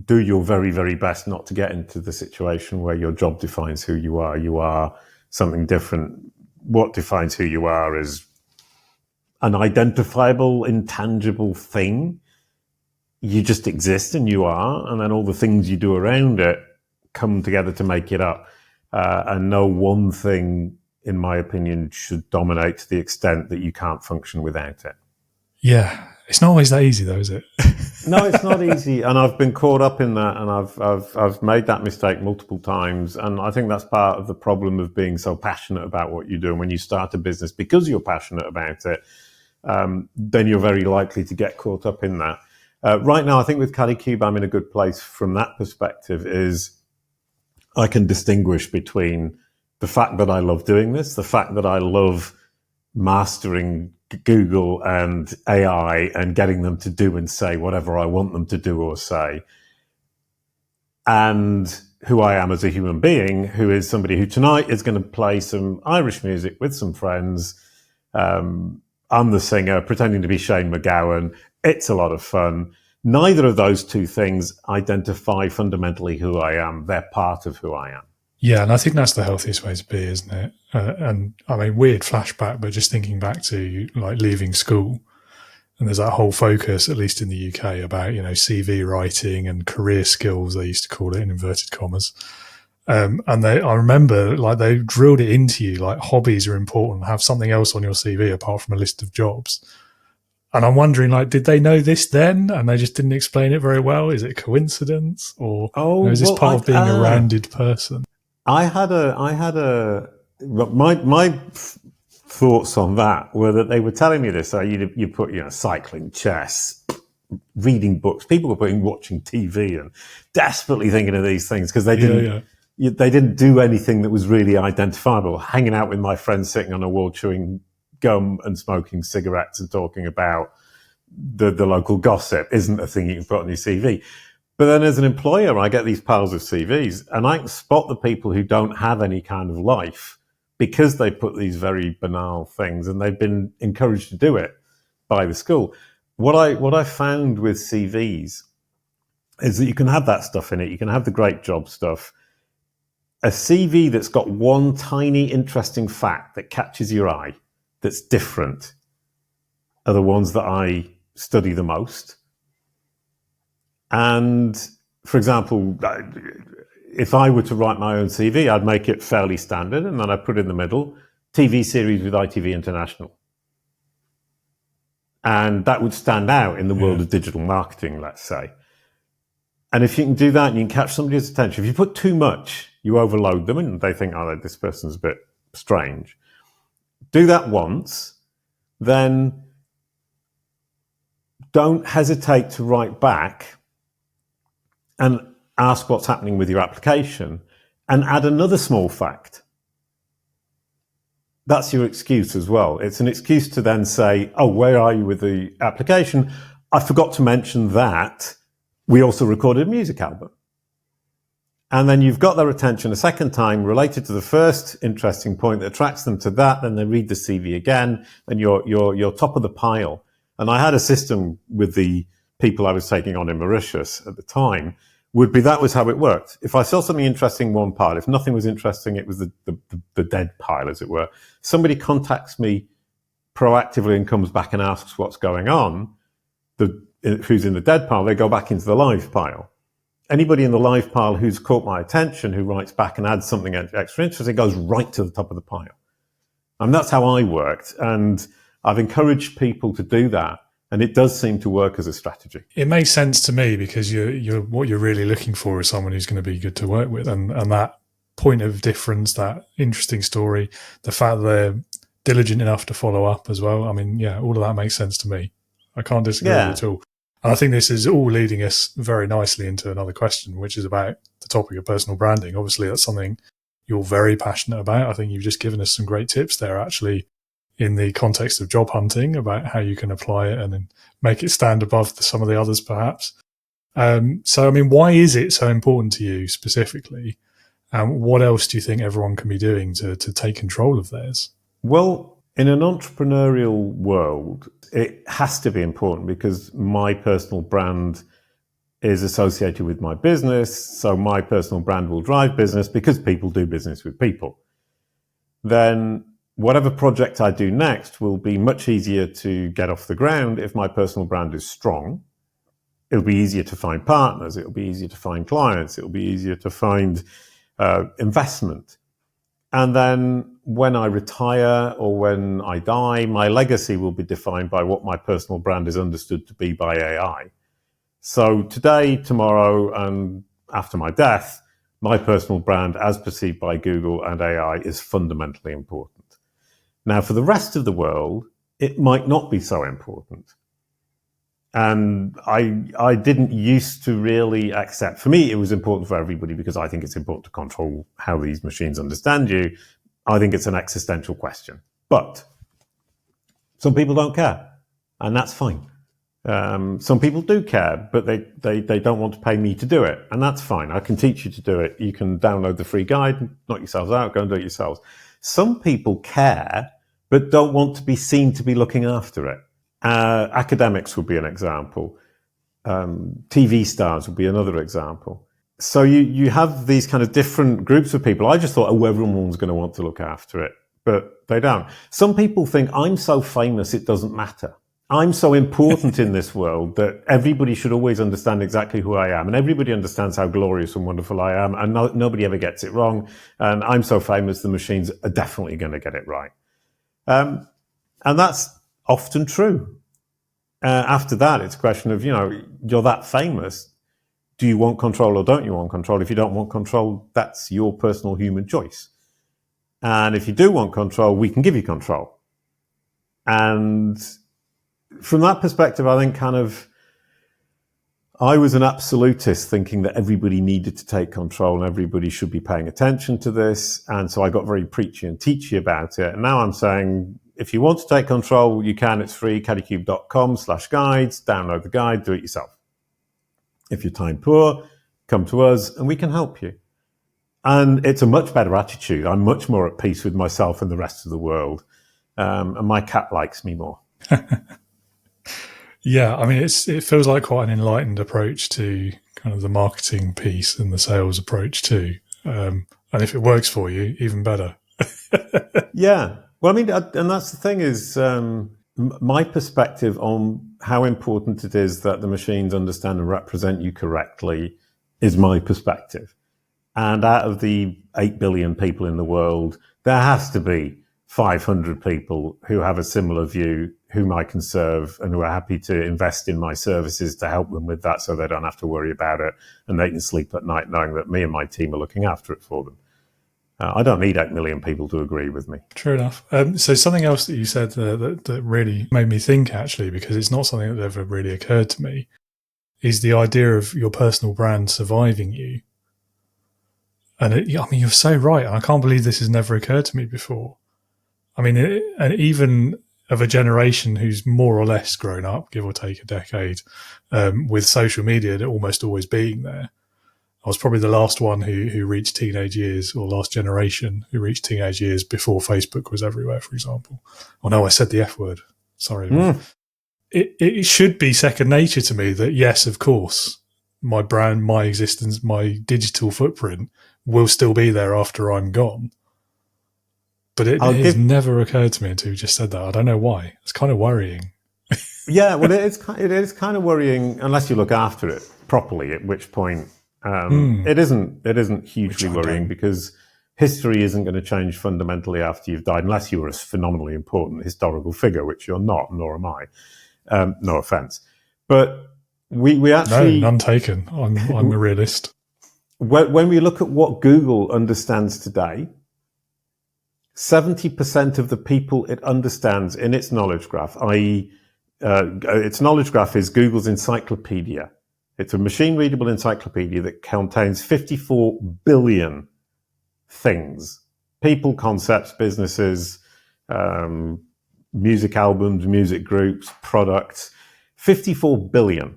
do your very, very best not to get into the situation where your job defines who you are. You are something different. What defines who you are is an identifiable, intangible thing. You just exist and you are, and then all the things you do around it come together to make it up. And no one thing, in my opinion, should dominate to the extent that you can't function without it. Yeah, it's not always that easy though, is it? No, it's not easy, and I've been caught up in that, and I've made that mistake multiple times, and I think that's part of the problem of being so passionate about what you do. And when you start a business because you're passionate about it, then you're very likely to get caught up in that. Right now, I think with Cube, I'm in a good place from that perspective. Is I can distinguish between the fact that I love doing this, the fact that I love mastering Google and AI and getting them to do and say whatever I want them to do or say, and who I am as a human being, who is somebody who tonight is going to play some Irish music with some friends. I'm the singer pretending to be Shane McGowan. It's a lot of fun. Neither of those two things identify fundamentally who I am. They're part of who I am. Yeah, and I think that's the healthiest way to be, isn't it? And I mean, weird flashback, but just thinking back to like leaving school, and there's that whole focus, at least in the UK, about, you know, CV writing and career skills, they used to call it in inverted commas. And I remember like they drilled it into you, like hobbies are important, have something else on your CV apart from a list of jobs. And I'm wondering, like, did they know this then and they just didn't explain it very well? Is it a coincidence, or is this part of being a rounded person? My thoughts on that were that they were telling me this. So you put, you know, cycling, chess, reading books. People were watching TV and desperately thinking of these things because they didn't do anything that was really identifiable. Hanging out with my friends, sitting on a wall, chewing gum and smoking cigarettes and talking about the local gossip isn't a thing you can put on your CV. But then as an employer, I get these piles of CVs and I can spot the people who don't have any kind of life because they put these very banal things and they've been encouraged to do it by the school. What I found with CVs is that you can have that stuff in it. You can have the great job stuff. A CV that's got one tiny interesting fact that catches your eye, that's different, are the ones that I study the most. And for example, if I were to write my own CV, I'd make it fairly standard and then I'd put in the middle, TV series with ITV International. And that would stand out in the world of digital marketing, let's say. And if you can do that and you can catch somebody's attention, if you put too much, you overload them and they think, oh, this person's a bit strange. Do that once, then don't hesitate to write back and ask what's happening with your application and add another small fact. That's your excuse as well. It's an excuse to then say, oh, where are you with the application? I forgot to mention that we also recorded a music album. And then you've got their attention a second time related to the first interesting point that attracts them to that. Then they read the CV again and you're top of the pile. And I had a system with the people I was taking on in Mauritius at the time, that was how it worked. If I saw something interesting in one pile, if nothing was interesting, it was the dead pile, as it were. Somebody contacts me proactively and comes back and asks what's going on, who's in the dead pile, they go back into the live pile. Anybody in the live pile who's caught my attention, who writes back and adds something extra interesting, goes right to the top of the pile. And that's how I worked. And I've encouraged people to do that. And it does seem to work as a strategy. It makes sense to me because what you're really looking for is someone who's going to be good to work with. And that point of difference, that interesting story, the fact that they're diligent enough to follow up as well. I mean, yeah, all of that makes sense to me. I can't disagree with it at all. And I think this is all leading us very nicely into another question, which is about the topic of personal branding. Obviously, that's something you're very passionate about. I think you've just given us some great tips there, actually, in the context of job hunting, about how you can apply it and then make it stand above some of the others, perhaps. So, I mean, why is it so important to you specifically? What else do you think everyone can be doing to take control of theirs? Well, in an entrepreneurial world, it has to be important because my personal brand is associated with my business. So my personal brand will drive business because people do business with people. Then whatever project I do next will be much easier to get off the ground if my personal brand is strong. It'll be easier to find partners. It'll be easier to find clients. It'll be easier to find investment. And then when I retire or when I die, my legacy will be defined by what my personal brand is understood to be by AI. So today, tomorrow, and after my death, my personal brand as perceived by Google and AI is fundamentally important. Now, for the rest of the world, it might not be so important. And I didn't used to really accept. For me, it was important for everybody because I think it's important to control how these machines understand you. I think it's an existential question. But some people don't care, and that's fine. Some people do care, but they don't want to pay me to do it, and that's fine. I can teach you to do it. You can download the free guide, knock yourselves out, go and do it yourselves. Some people care, but don't want to be seen to be looking after it. Academics would be an example. TV stars would be another example. So you have these kind of different groups of people. I just thought, everyone's going to want to look after it, but they don't. Some people think I'm so famous it doesn't matter. I'm so important in this world that everybody should always understand exactly who I am, and everybody understands how glorious and wonderful I am, and nobody ever gets it wrong. And I'm so famous, the machines are definitely going to get it right. And that's often true. After that, it's a question of, you're that famous. Do you want control or don't you want control? If you don't want control, that's your personal human choice. And if you do want control, we can give you control. And from that perspective, I think I was an absolutist thinking that everybody needed to take control and everybody should be paying attention to this. And so I got very preachy and teachy about it. And now I'm saying, if you want to take control, you can. It's free, caddycube.com/guides. Download the guide, do it yourself. If you're time poor, come to us and we can help you. And it's a much better attitude. I'm much more at peace with myself and the rest of the world. And my cat likes me more. Yeah, I mean, it feels like quite an enlightened approach to kind of the marketing piece and the sales approach too. And if it works for you, even better. Yeah. Well, I mean, and that's the thing is, my perspective on how important it is that the machines understand and represent you correctly is my perspective. And out of the 8 billion people in the world, there has to be 500 people who have a similar view, whom I can serve and who are happy to invest in my services to help them with that so they don't have to worry about it and they can sleep at night knowing that me and my team are looking after it for them. I don't need 8 million people to agree with me. True enough. So something else that you said that really made me think, actually, because it's not something that ever really occurred to me, is the idea of your personal brand surviving you. And you're so right. And I can't believe this has never occurred to me before. I mean, and even of a generation who's more or less grown up, give or take a decade, with social media almost always being there. I was probably the last one who reached teenage years, or last generation who reached teenage years before Facebook was everywhere, for example. Oh no, I said the F word. Sorry. It should be second nature to me that, yes, of course, my brand, my existence, my digital footprint will still be there after I'm gone. But it has never occurred to me until you just said that. I don't know why. It's kind of worrying. Yeah, well, it is kind of worrying unless you look after it properly, at which point it isn't hugely worrying because history isn't going to change fundamentally after you've died unless you were a phenomenally important historical figure, which you're not, nor am I. No offense. But we actually... No, none taken. I'm a realist. When we look at what Google understands today, 70% of the people it understands in its knowledge graph, i.e., its knowledge graph is Google's encyclopedia. It's a machine-readable encyclopedia that contains 54 billion things. People, concepts, businesses, music albums, music groups, products. 54 billion.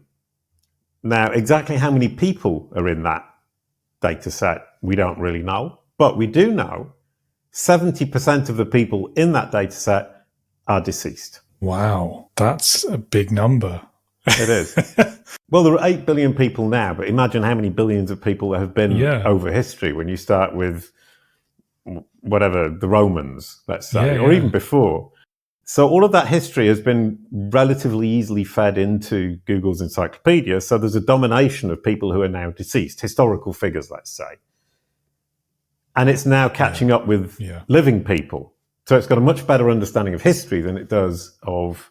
Now, exactly how many people are in that data set, we don't really know. But we do know 70% of the people in that data set are deceased. Wow, that's a big number. It is. Well, there are 8 billion people now, but imagine how many billions of people there have been over history when you start with whatever, the Romans, let's say, or even before. So all of that history has been relatively easily fed into Google's encyclopedia. So there's a domination of people who are now deceased, historical figures, let's say. And it's now catching up with living people. So it's got a much better understanding of history than it does of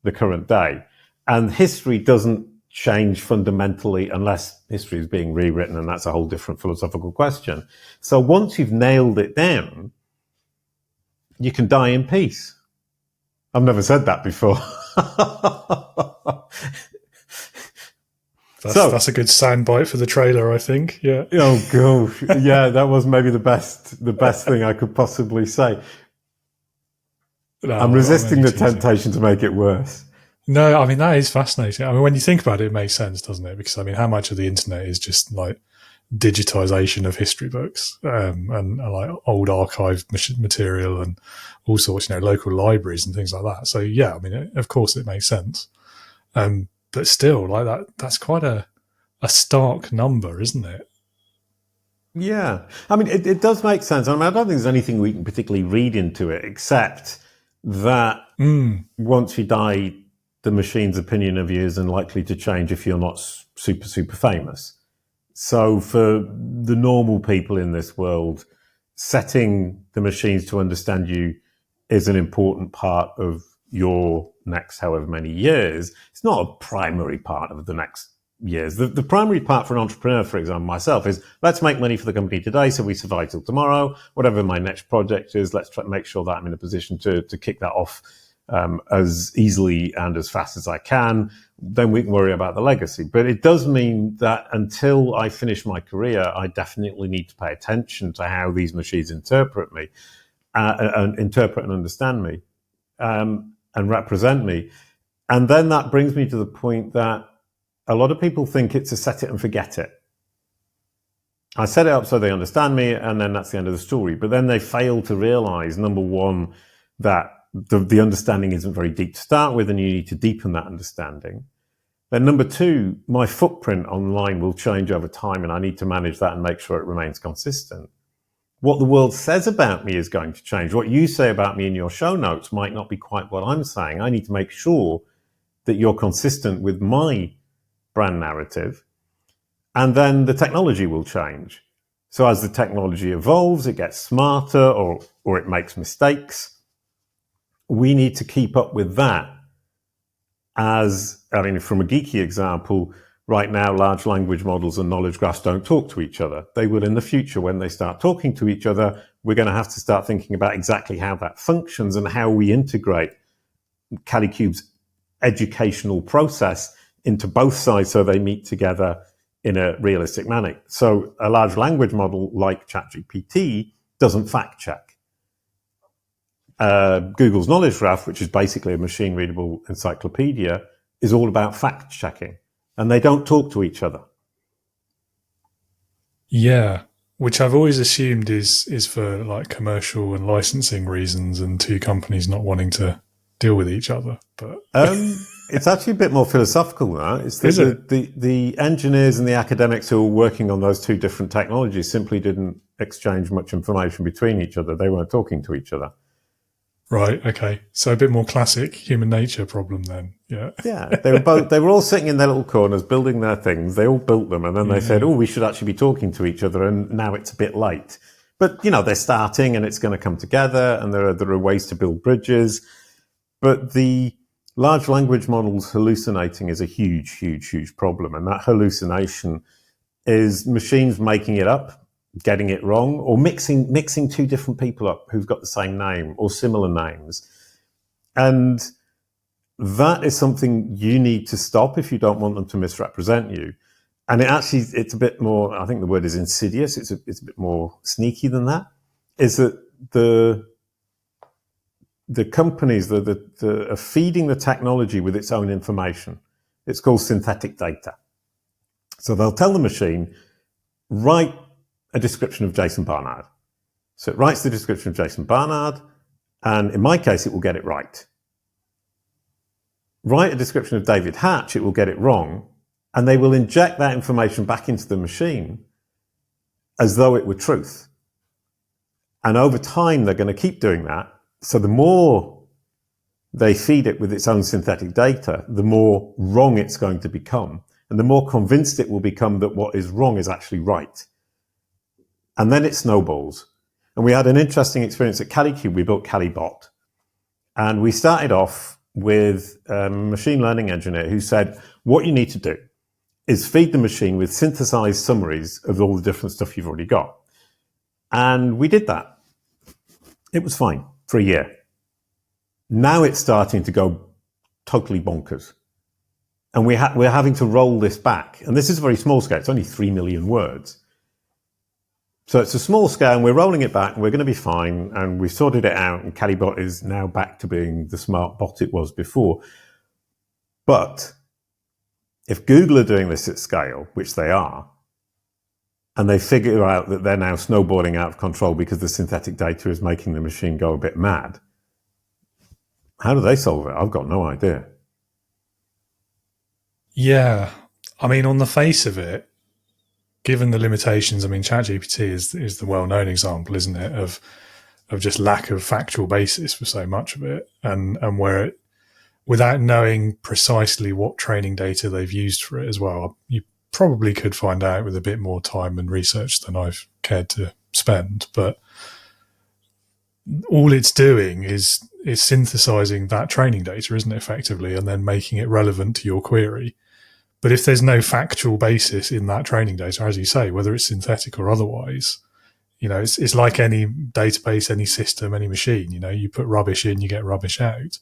the current day. And history doesn't change fundamentally unless history is being rewritten, and that's a whole different philosophical question. So once you've nailed it down, you can die in peace. I've never said that before. That's a good soundbite for the trailer, I think. Yeah. Oh gosh, yeah, that was maybe the best thing I could possibly say. No, I'm resisting the temptation to make it worse. No, I mean, that is fascinating. I mean, when you think about it, it makes sense, doesn't it? Because I mean, how much of the internet is just like digitization of history books and like old archive material and all sorts, local libraries and things like that. So yeah, I mean, of course it makes sense. But still, like that's quite a stark number, isn't it? Yeah. I mean, it does make sense. I mean, I don't think there's anything we can particularly read into it, except that once you die, the machine's opinion of you is unlikely to change if you're not super, super famous. So for the normal people in this world, setting the machines to understand you is an important part of your next however many years. It's not a primary part of the next years. The primary part for an entrepreneur, for example, myself, is let's make money for the company today so we survive till tomorrow. Whatever my next project is, let's try to make sure that I'm in a position to kick that off as easily and as fast as I can. Then we can worry about the legacy. But it does mean that until I finish my career, I definitely need to pay attention to how these machines interpret me, and interpret and understand me, and represent me. And then that brings me to the point that a lot of people think it's a set it and forget it. I set it up so they understand me, and then that's the end of the story. But then they fail to realize, number one, that the understanding isn't very deep to start with, and you need to deepen that understanding. Then number two, my footprint online will change over time, and I need to manage that and make sure it remains consistent. What the world says about me is going to change. What you say about me in your show notes might not be quite what I'm saying. I need to make sure that you're consistent with my brand narrative. And then the technology will change. So as the technology evolves, it gets smarter or it makes mistakes. We need to keep up with that. From a geeky example, right now, large language models and knowledge graphs don't talk to each other. They will in the future. When they start talking to each other, we're going to have to start thinking about exactly how that functions and how we integrate Calicube's educational process into both sides so they meet together in a realistic manner. So a large language model like ChatGPT doesn't fact check. Google's knowledge graph, which is basically a machine-readable encyclopedia, is all about fact-checking, and they don't talk to each other. Yeah, which I've always assumed is for like commercial and licensing reasons, and two companies not wanting to deal with each other. But it's actually a bit more philosophical now. It's the engineers and the academics who were working on those two different technologies simply didn't exchange much information between each other. They weren't talking to each other. Right. Okay. So a bit more classic human nature problem then. Yeah. Yeah. They were all sitting in their little corners building their things. They all built them, and then they said, "Oh, we should actually be talking to each other." And now it's a bit late. But they're starting, and it's going to come together. And there are ways to build bridges. But the large language models hallucinating is a huge, huge, huge problem. And that hallucination is machines making it up, getting it wrong, or mixing two different people up who've got the same name or similar names. And that is something you need to stop if you don't want them to misrepresent you. And it's a bit more, I think the word is insidious. It's a bit more sneaky than that, is that the companies that are feeding the technology with its own information. It's called synthetic data. So they'll tell the machine, write a description of Jason Barnard. So it writes the description of Jason Barnard, and in my case, it will get it right. Write a description of David Hatch, it will get it wrong, and they will inject that information back into the machine as though it were truth. And over time, they're going to keep doing that. So the more they feed it with its own synthetic data, the more wrong it's going to become, and the more convinced it will become that what is wrong is actually right. And then it snowballs. And we had an interesting experience at CaliCube. We built CaliBot. And we started off with a machine learning engineer who said, what you need to do is feed the machine with synthesized summaries of all the different stuff you've already got. And we did that. It was fine for a year. Now it's starting to go totally bonkers. And we're having to roll this back. And this is a very small scale. It's only 3 million words. So it's a small scale, and we're rolling it back, and we're going to be fine. And we've sorted it out, and CaliBot is now back to being the smart bot it was before. But if Google are doing this at scale, which they are, and they figure out that they're now snowballing out of control because the synthetic data is making the machine go a bit mad, how do they solve it? I've got no idea. Yeah. I mean, on the face of it, given the limitations, I mean, ChatGPT is the well-known example, isn't it, of just lack of factual basis for so much of it, and where it, without knowing precisely what training data they've used for it as well, you probably could find out with a bit more time and research than I've cared to spend. But all it's doing is synthesizing that training data, isn't it, effectively, and then making it relevant to your query. But if there's no factual basis in that training data, as you say, whether it's synthetic or otherwise, it's like any database, any system, any machine. You put rubbish in, you get rubbish out.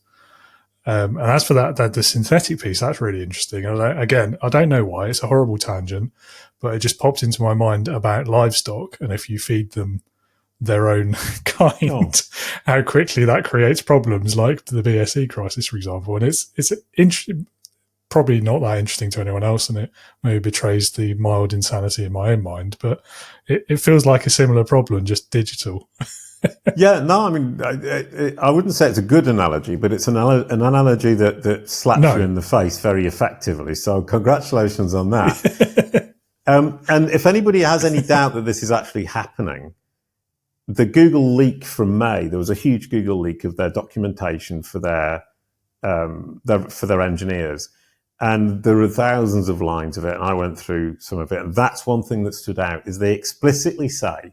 And as for that the synthetic piece, that's really interesting. And I don't know why. It's a horrible tangent, but it just popped into my mind about livestock. And if you feed them their own kind, how quickly that creates problems like the BSE crisis, for example. And it's probably not that interesting to anyone else, and it maybe betrays the mild insanity in my own mind, but it feels like a similar problem, just digital. Yeah, no, I mean, I wouldn't say it's a good analogy, but it's an analogy that slaps you in the face very effectively. So congratulations on that. And if anybody has any doubt that this is actually happening, the Google leak from May, there was a huge Google leak of their documentation for their engineers. And there are thousands of lines of it, and I went through some of it. And that's one thing that stood out, is they explicitly say,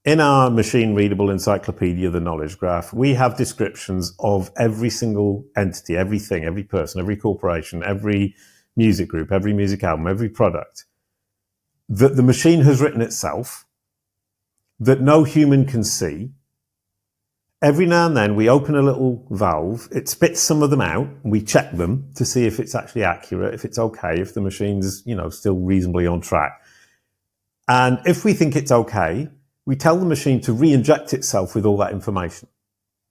in our machine-readable encyclopedia, the Knowledge Graph, we have descriptions of every single entity, everything, every person, every corporation, every music group, every music album, every product, that the machine has written itself, that no human can see. Every now and then we open a little valve, it spits some of them out, and we check them to see if it's actually accurate, if it's okay, if the machine's, still reasonably on track. And if we think it's okay, we tell the machine to re-inject itself with all that information.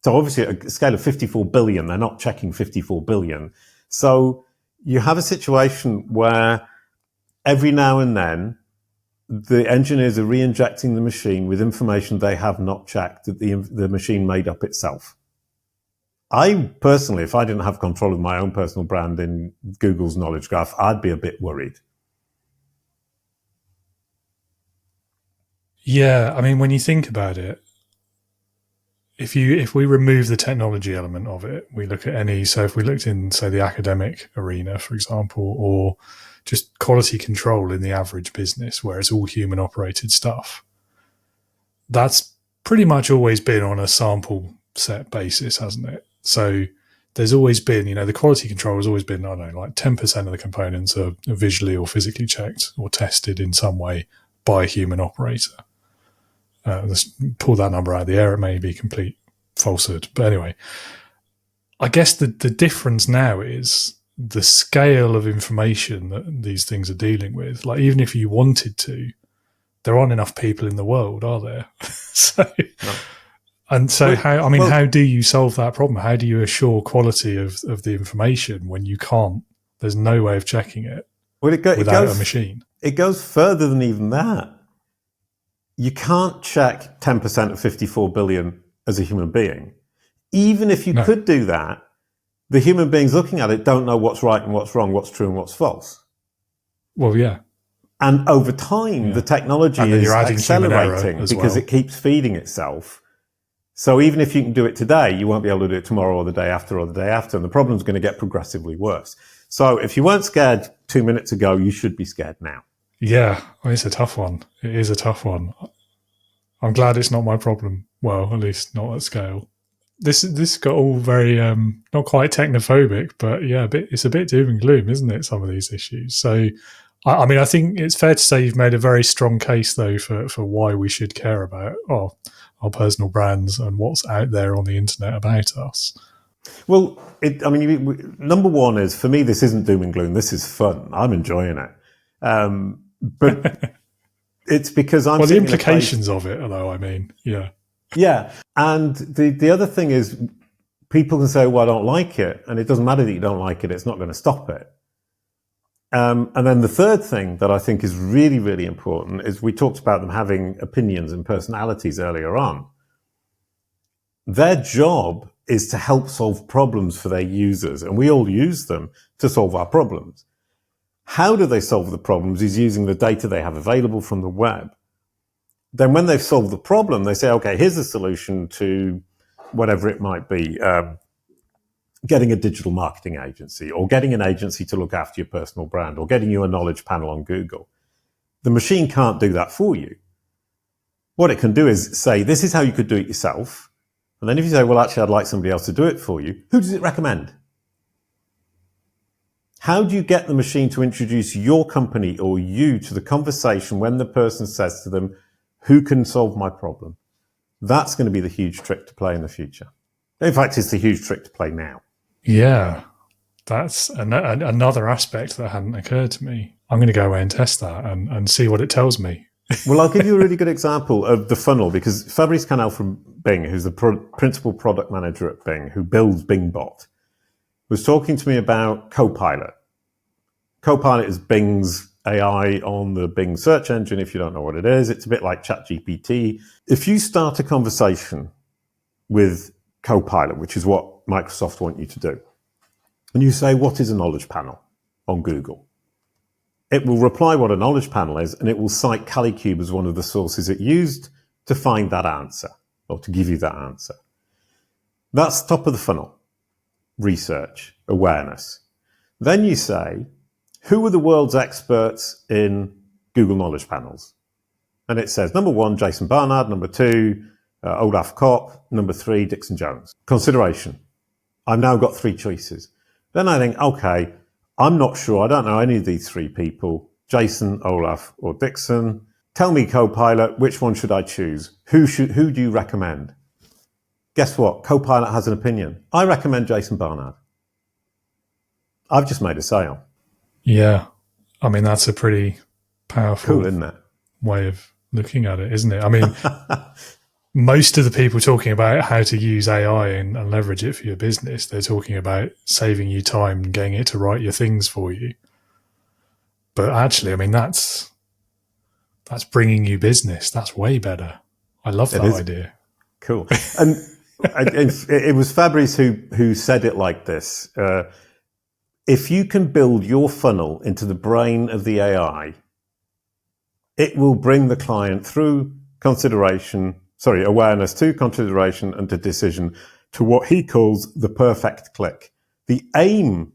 So obviously at a scale of 54 billion, they're not checking 54 billion. So you have a situation where every now and then the engineers are re-injecting the machine with information they have not checked, that the machine made up itself. I personally, if I didn't have control of my own personal brand in Google's Knowledge Graph, I'd be a bit worried. Yeah, I mean, when you think about it, if we remove the technology element of it, we look at so if we looked in, say, the academic arena, for example, or just quality control in the average business where it's all human operated stuff, that's pretty much always been on a sample set basis, hasn't it? So there's always been, the quality control has always been, I don't know, like 10% of the components are visually or physically checked or tested in some way by a human operator. Let's pull that number out of the air. It may be complete falsehood. But anyway, I guess the difference now is the scale of information that these things are dealing with. Like, even if you wanted to, there aren't enough people in the world, are there? How do you solve that problem? How do you assure quality of the information when you can't? There's no way of checking it without a machine. It goes further than even that. You can't check 10% of 54 billion as a human being. Even if you could do that, the human beings looking at it don't know what's right and what's wrong, what's true and what's false. Well, yeah. And over time, the technology is accelerating because it keeps feeding itself. So even if you can do it today, you won't be able to do it tomorrow or the day after or the day after. And the problem's going to get progressively worse. So if you weren't scared 2 minutes ago, you should be scared now. Yeah, it's a tough one. It is a tough one. I'm glad it's not my problem. Well, at least not at scale. This got all very not quite technophobic, but yeah, it's a bit doom and gloom, isn't it? Some of these issues. So, I mean, I think it's fair to say you've made a very strong case, though, for why we should care about our personal brands and what's out there on the internet about us. Well, number one is, for me, this isn't doom and gloom. This is fun. I'm enjoying it. But it's because I'm... Well, the implications of it, though, I mean, yeah. Yeah. And the other thing is, people can say, well, I don't like it. And it doesn't matter that you don't like it. It's not going to stop it. And then the third thing that I think is really, really important is, we talked about them having opinions and personalities earlier on. Their job is to help solve problems for their users, and we all use them to solve our problems. How do they solve the problems is using the data they have available from the web. Then when they've solved the problem, they say, okay, here's a solution to whatever it might be, getting a digital marketing agency, or getting an agency to look after your personal brand, or getting you a knowledge panel on Google. The machine can't do that for you. What it can do is say, this is how you could do it yourself. And then if you say, well, actually, I'd like somebody else to do it for you, who does it recommend? How do you get the machine to introduce your company or you to the conversation when the person says to them, who can solve my problem? That's going to be the huge trick to play in the future. In fact, it's the huge trick to play now. Yeah, that's another aspect that hadn't occurred to me. I'm going to go away and test that and see what it tells me. Well, I'll give you a really good example of the funnel, because Fabrice Canal from Bing, who's the principal product manager at Bing, who builds BingBot, was talking to me about Copilot. Copilot is Bing's AI on the Bing search engine. If you don't know what it is, it's a bit like ChatGPT. If you start a conversation with Copilot, which is what Microsoft want you to do, and you say, what is a knowledge panel on Google? It will reply what a knowledge panel is, and it will cite Calicube as one of the sources it used to find that answer, or to give you that answer. That's top of the funnel. Research, awareness. Then you say, who are the world's experts in Google knowledge panels? And it says, number 1, Jason Barnard. Number 2, Olaf Kopp. Number 3, Dixon Jones. Consideration. I've now got 3 choices. Then I think, okay, I'm not sure. I don't know any of these 3 people, Jason, Olaf, or Dixon. Tell me, Copilot, which one should I choose? Who do you recommend? Guess what? Copilot has an opinion. I recommend Jason Barnard. I've just made a sale. Yeah. I mean, that's a pretty powerful Cool, isn't it? way of looking at it, isn't it? I mean, most of the people talking about how to use AI and leverage it for your business, they're talking about saving you time and getting it to write your things for you. But actually, I mean, that's bringing you business. That's way better. I love that idea. Cool. And it was Fabrice who said it like this. If you can build your funnel into the brain of the AI, it will bring the client through awareness to consideration and to decision, to what he calls the perfect click. The aim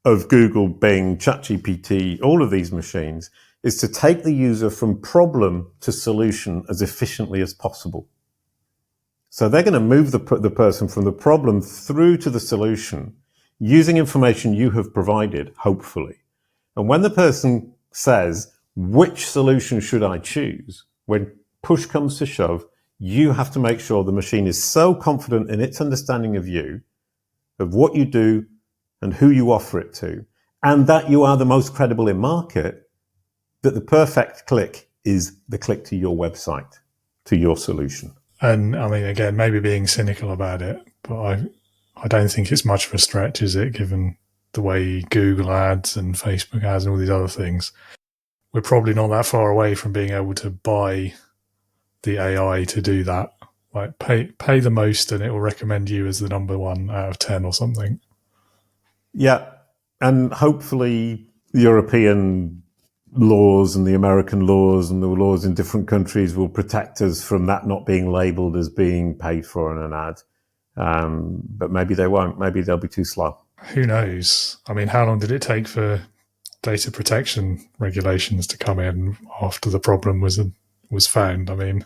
of Google, Bing, ChatGPT, all of these machines, is to take the user from problem to solution as efficiently as possible. So they're going to move the person from the problem through to the solution using information you have provided, hopefully. And when the person says, which solution should I choose? When push comes to shove, you have to make sure the machine is so confident in its understanding of you, of what you do and who you offer it to, and that you are the most credible in market, that the perfect click is the click to your website, to your solution. And I mean, again, maybe being cynical about it, but I don't think it's much of a stretch, is it, given the way Google ads and Facebook ads and all these other things. We're probably not that far away from being able to buy the AI to do that. Like pay the most and it will recommend you as the number 1 out of 10 or something. Yeah. And hopefully European laws and the American laws and the laws in different countries will protect us from that not being labeled as being paid for in an ad. But maybe they won't. Maybe they'll be too slow. Who knows? I mean, how long did it take for data protection regulations to come in after the problem was found. I mean,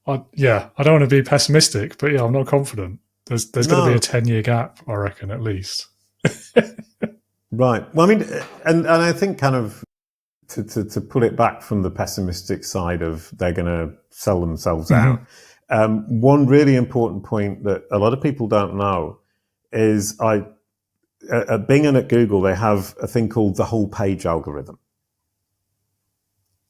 I don't want to be pessimistic, but I'm not confident. There's got to be a 10-year gap, I reckon, at least. Right. Well, I mean, and I think kind of to pull it back from the pessimistic side of they're going to sell themselves out. One really important point that a lot of people don't know is at Bing and at Google, they have a thing called the whole page algorithm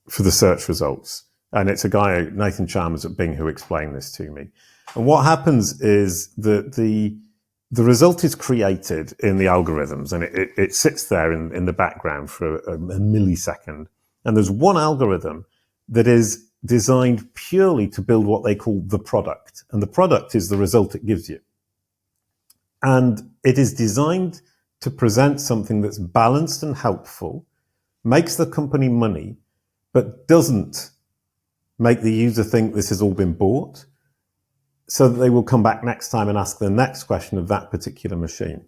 for the search results. And it's a guy, Nathan Chalmers at Bing, who explained this to me. And what happens is that the result is created in the algorithms, and it sits there in the background for a millisecond. And there's one algorithm that is designed purely to build what they call the product. And the product is the result it gives you. And it is designed to present something that's balanced and helpful, makes the company money, but doesn't make the user think this has all been bought, so that they will come back next time and ask the next question of that particular machine.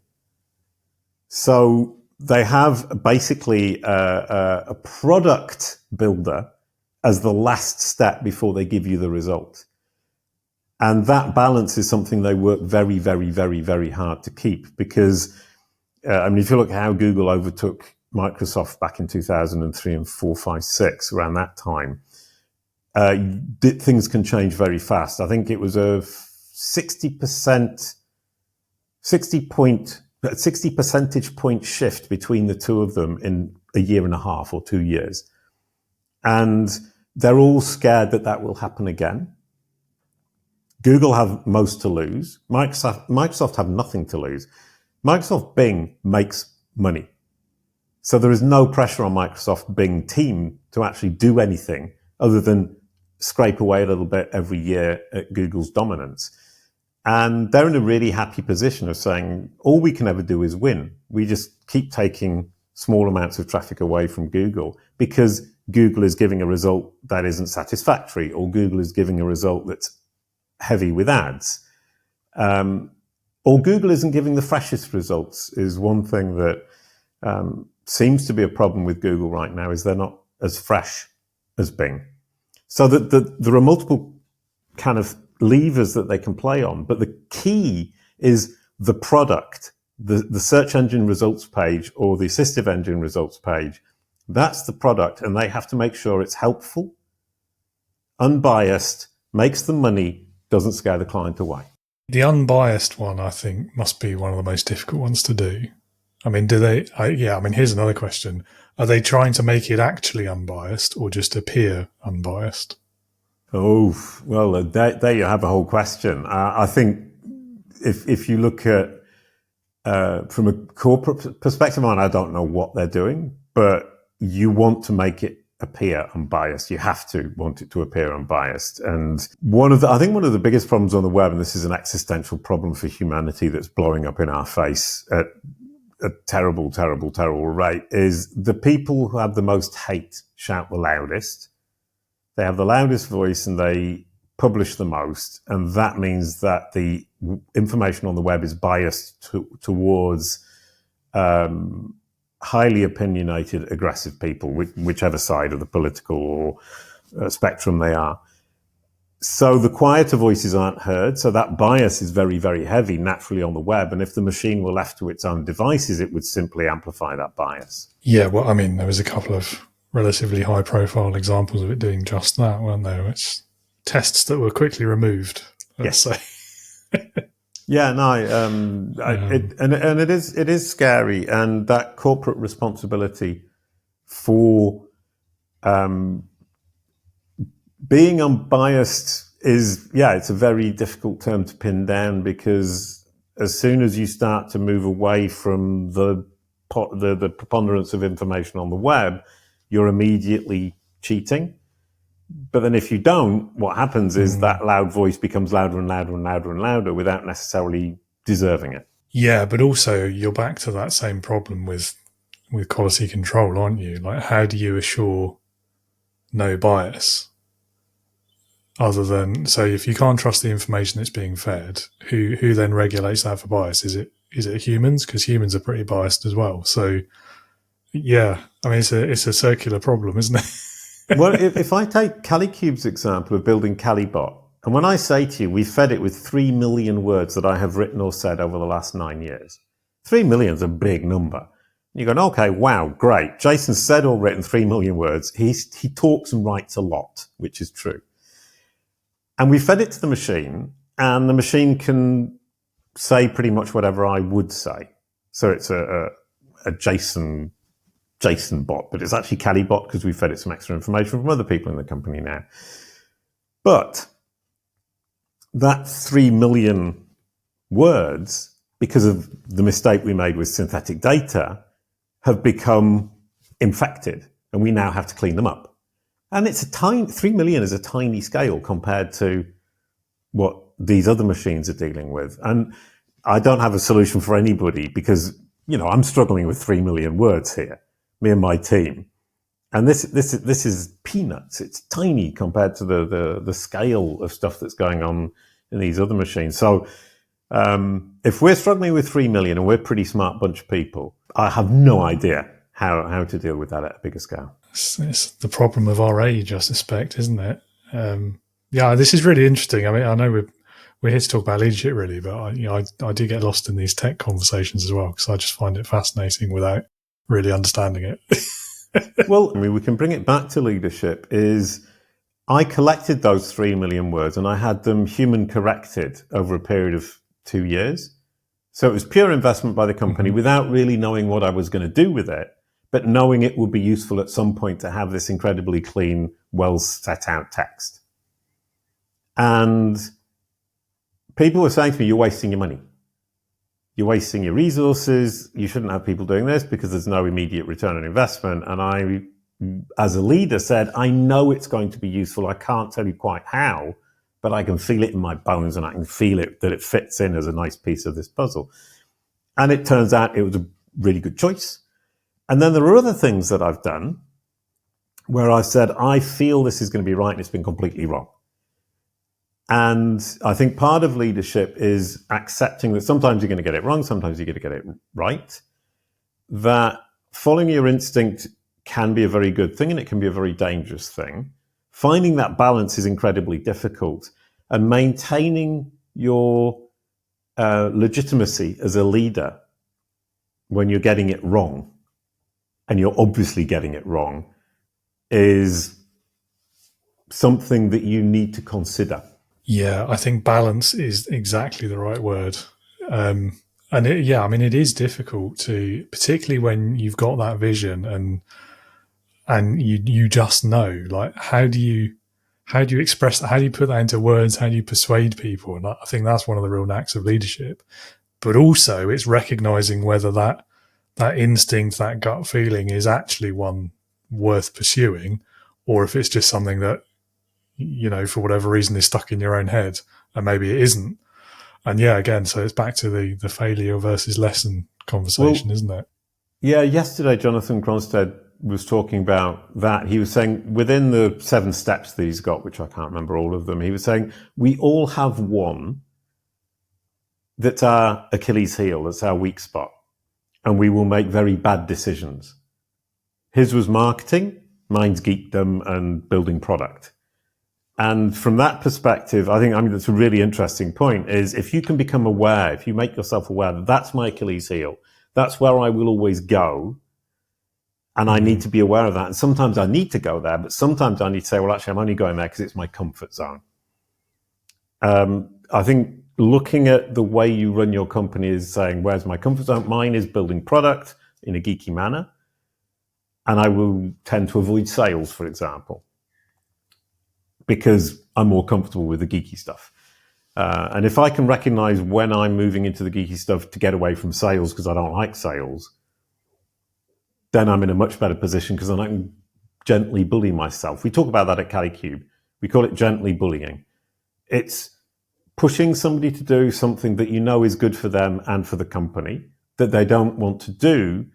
So they have basically a product builder as the last step before they give you the result. And that balance is something they work very, very, very, very hard to keep, because if you look at how Google overtook Microsoft back in 2003 and 4, 5, 6, around that time, things can change very fast. I think it was a 60 percentage point shift between the two of them in a year and a half or 2 years. And they're all scared that will happen again. Google have most to lose. Microsoft have nothing to lose. Microsoft Bing makes money. So there is no pressure on Microsoft Bing team to actually do anything other than scrape away a little bit every year at Google's dominance. And they're in a really happy position of saying, all we can ever do is win. We just keep taking small amounts of traffic away from Google because Google is giving a result that isn't satisfactory, or Google is giving a result that's heavy with ads. Or Google isn't giving the freshest results is one thing that seems to be a problem with Google right now, is they're not as fresh as Bing. So that there are multiple kind of levers that they can play on, but the key is the product, the search engine results page or the assistive engine results page. That's the product, and they have to make sure it's helpful, unbiased, makes them money, doesn't scare the client away. The unbiased one, I think, must be one of the most difficult ones to do. I mean, here's another question. Are they trying to make it actually unbiased or just appear unbiased? Oh, well, there you have a whole question. I think if you look at from a corporate perspective, I don't know what they're doing, but you want to make it appear unbiased. You have to want it to appear unbiased. And I think one of the biggest problems on the web, and this is an existential problem for humanity that's blowing up in our face at a terrible, terrible, terrible rate, is the people who have the most hate shout the loudest. They have the loudest voice and they publish the most. And that means that the information on the web is biased towards highly opinionated, aggressive people, whichever side of the political or spectrum they are. So the quieter voices aren't heard. So that bias is very, very heavy naturally on the web. And if the machine were left to its own devices, it would simply amplify that bias. Yeah, well, I mean, there was a couple of relatively high-profile examples of it doing just that, weren't there? It's tests that were quickly removed, let's say. Yeah, no, it is scary, and that corporate responsibility for being unbiased it's a very difficult term to pin down, because as soon as you start to move away from the preponderance of information on the web, you're immediately cheating. But then if you don't, what happens is that loud voice becomes louder and louder and louder and louder without necessarily deserving it. Yeah, but also you're back to that same problem with quality control, aren't you? Like, how do you assure no bias? Other than, so if you can't trust the information that's being fed, who then regulates that for bias? Is it humans? Because humans are pretty biased as well. So Yeah, I mean, it's a circular problem, isn't it? Well, if I take CaliCube's example of building CaliBot, and when I say to you, we fed it with 3 million words that I have written or said over the last 9 years. 3 million is a big number. And you're going, okay, wow, great. Jason said or written 3 million words. He talks and writes a lot, which is true. And we fed it to the machine, and the machine can say pretty much whatever I would say. So it's a Jason bot, but it's actually CaliBot because we fed it some extra information from other people in the company now. But that 3 million words, because of the mistake we made with synthetic data, have become infected, and we now have to clean them up. And it's 3 million is a tiny scale compared to what these other machines are dealing with. And I don't have a solution for anybody because, I'm struggling with 3 million words here, me and my team. And this is peanuts. It's tiny compared to the scale of stuff that's going on in these other machines. So if we're struggling with 3 million and we're a pretty smart bunch of people, I have no idea how to deal with that at a bigger scale. It's the problem of our age, I suspect, isn't it? Yeah, this is really interesting. I mean, I know we're here to talk about leadership, really, but I do get lost in these tech conversations as well because I just find it fascinating without really understanding it. Well, I mean, we can bring it back to leadership. I collected those 3 million words and I had them human corrected over a period of 2 years. So it was pure investment by the company without really knowing what I was going to do with it, but knowing it would be useful at some point to have this incredibly clean, well set out text. And people were saying to me, you're wasting your money. You're wasting your resources. You shouldn't have people doing this because there's no immediate return on investment. And I, as a leader, said, I know it's going to be useful. I can't tell you quite how, but I can feel it in my bones and I can feel it that it fits in as a nice piece of this puzzle. And it turns out it was a really good choice. And then there are other things that I've done where I said, I feel this is going to be right and it's been completely wrong. And I think part of leadership is accepting that sometimes you're going to get it wrong, sometimes you're going to get it right. That following your instinct can be a very good thing and it can be a very dangerous thing. Finding that balance is incredibly difficult. And maintaining your legitimacy as a leader when you're getting it wrong, and you're obviously getting it wrong, is something that you need to consider. Yeah, I think balance is exactly the right word. And it is difficult to, particularly when you've got that vision and you just know, like, how do you express that? How do you put that into words? How do you persuade people? And I think that's one of the real knacks of leadership. But also it's recognizing whether that instinct, that gut feeling is actually one worth pursuing, or if it's just something that, for whatever reason is stuck in your own head and maybe it isn't. And yeah, again, so it's back to the failure versus lesson conversation, isn't it? Yeah, yesterday Jonathan Cronstead was talking about that. He was saying within the 7 steps that he's got, which I can't remember all of them, he was saying we all have one that's our Achilles heel, that's our weak spot, and we will make very bad decisions. His was marketing, mine's geekdom and building product. And from that perspective, I think that's a really interesting point, is if you can become aware, if you make yourself aware that that's my Achilles heel, that's where I will always go, and I need to be aware of that. And sometimes I need to go there, but sometimes I need to say, well, actually, I'm only going there because it's my comfort zone. I think looking at the way you run your company is saying, where's my comfort zone? Mine is building product in a geeky manner, and I will tend to avoid sales, for example, because I'm more comfortable with the geeky stuff. And if I can recognize when I'm moving into the geeky stuff to get away from sales because I don't like sales, then I'm in a much better position because then I can gently bully myself. We talk about that at CaliCube. We call it gently bullying. It's pushing somebody to do something that you know is good for them and for the company that they don't want to do,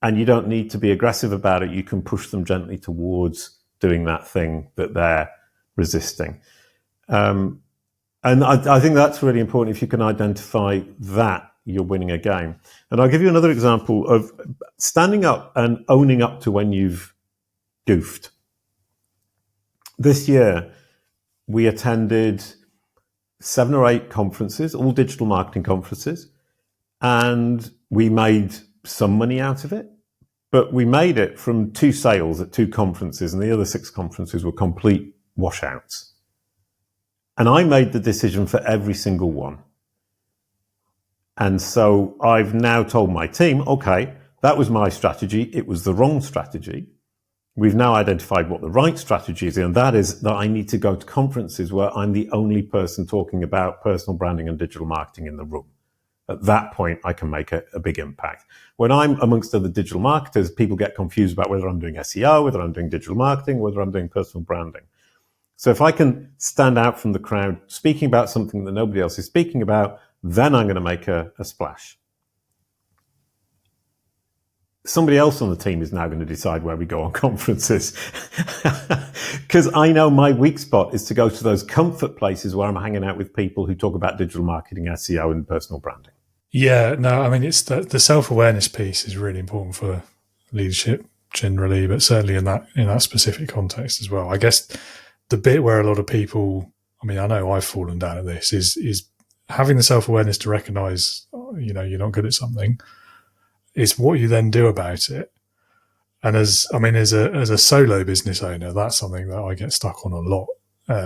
and you don't need to be aggressive about it. You can push them gently towards doing that thing that they're resisting. And I think that's really important. If you can identify that, you're winning a game. And I'll give you another example of standing up and owning up to when you've goofed. This year, we attended 7 or 8 conferences, all digital marketing conferences, and we made some money out of it. But we made it from 2 sales at 2 conferences, and the other 6 conferences were complete washouts. And I made the decision for every single one. And so I've now told my team, okay, that was my strategy. It was the wrong strategy. We've now identified what the right strategy is, and that is that I need to go to conferences where I'm the only person talking about personal branding and digital marketing in the room. At that point, I can make a big impact. When I'm amongst other digital marketers, people get confused about whether I'm doing SEO, whether I'm doing digital marketing, whether I'm doing personal branding. So if I can stand out from the crowd, speaking about something that nobody else is speaking about, then I'm going to make a splash. Somebody else on the team is now going to decide where we go on conferences. Because I know my weak spot is to go to those comfort places where I'm hanging out with people who talk about digital marketing, SEO, and personal branding. Yeah, no, I mean, it's the self-awareness piece is really important for leadership generally, but certainly in that specific context as well. I guess the bit where a lot of people, I mean, I know I've fallen down at this, is having the self-awareness to recognize, you're not good at something. It's what you then do about it. And as a solo business owner, that's something that I get stuck on a lot,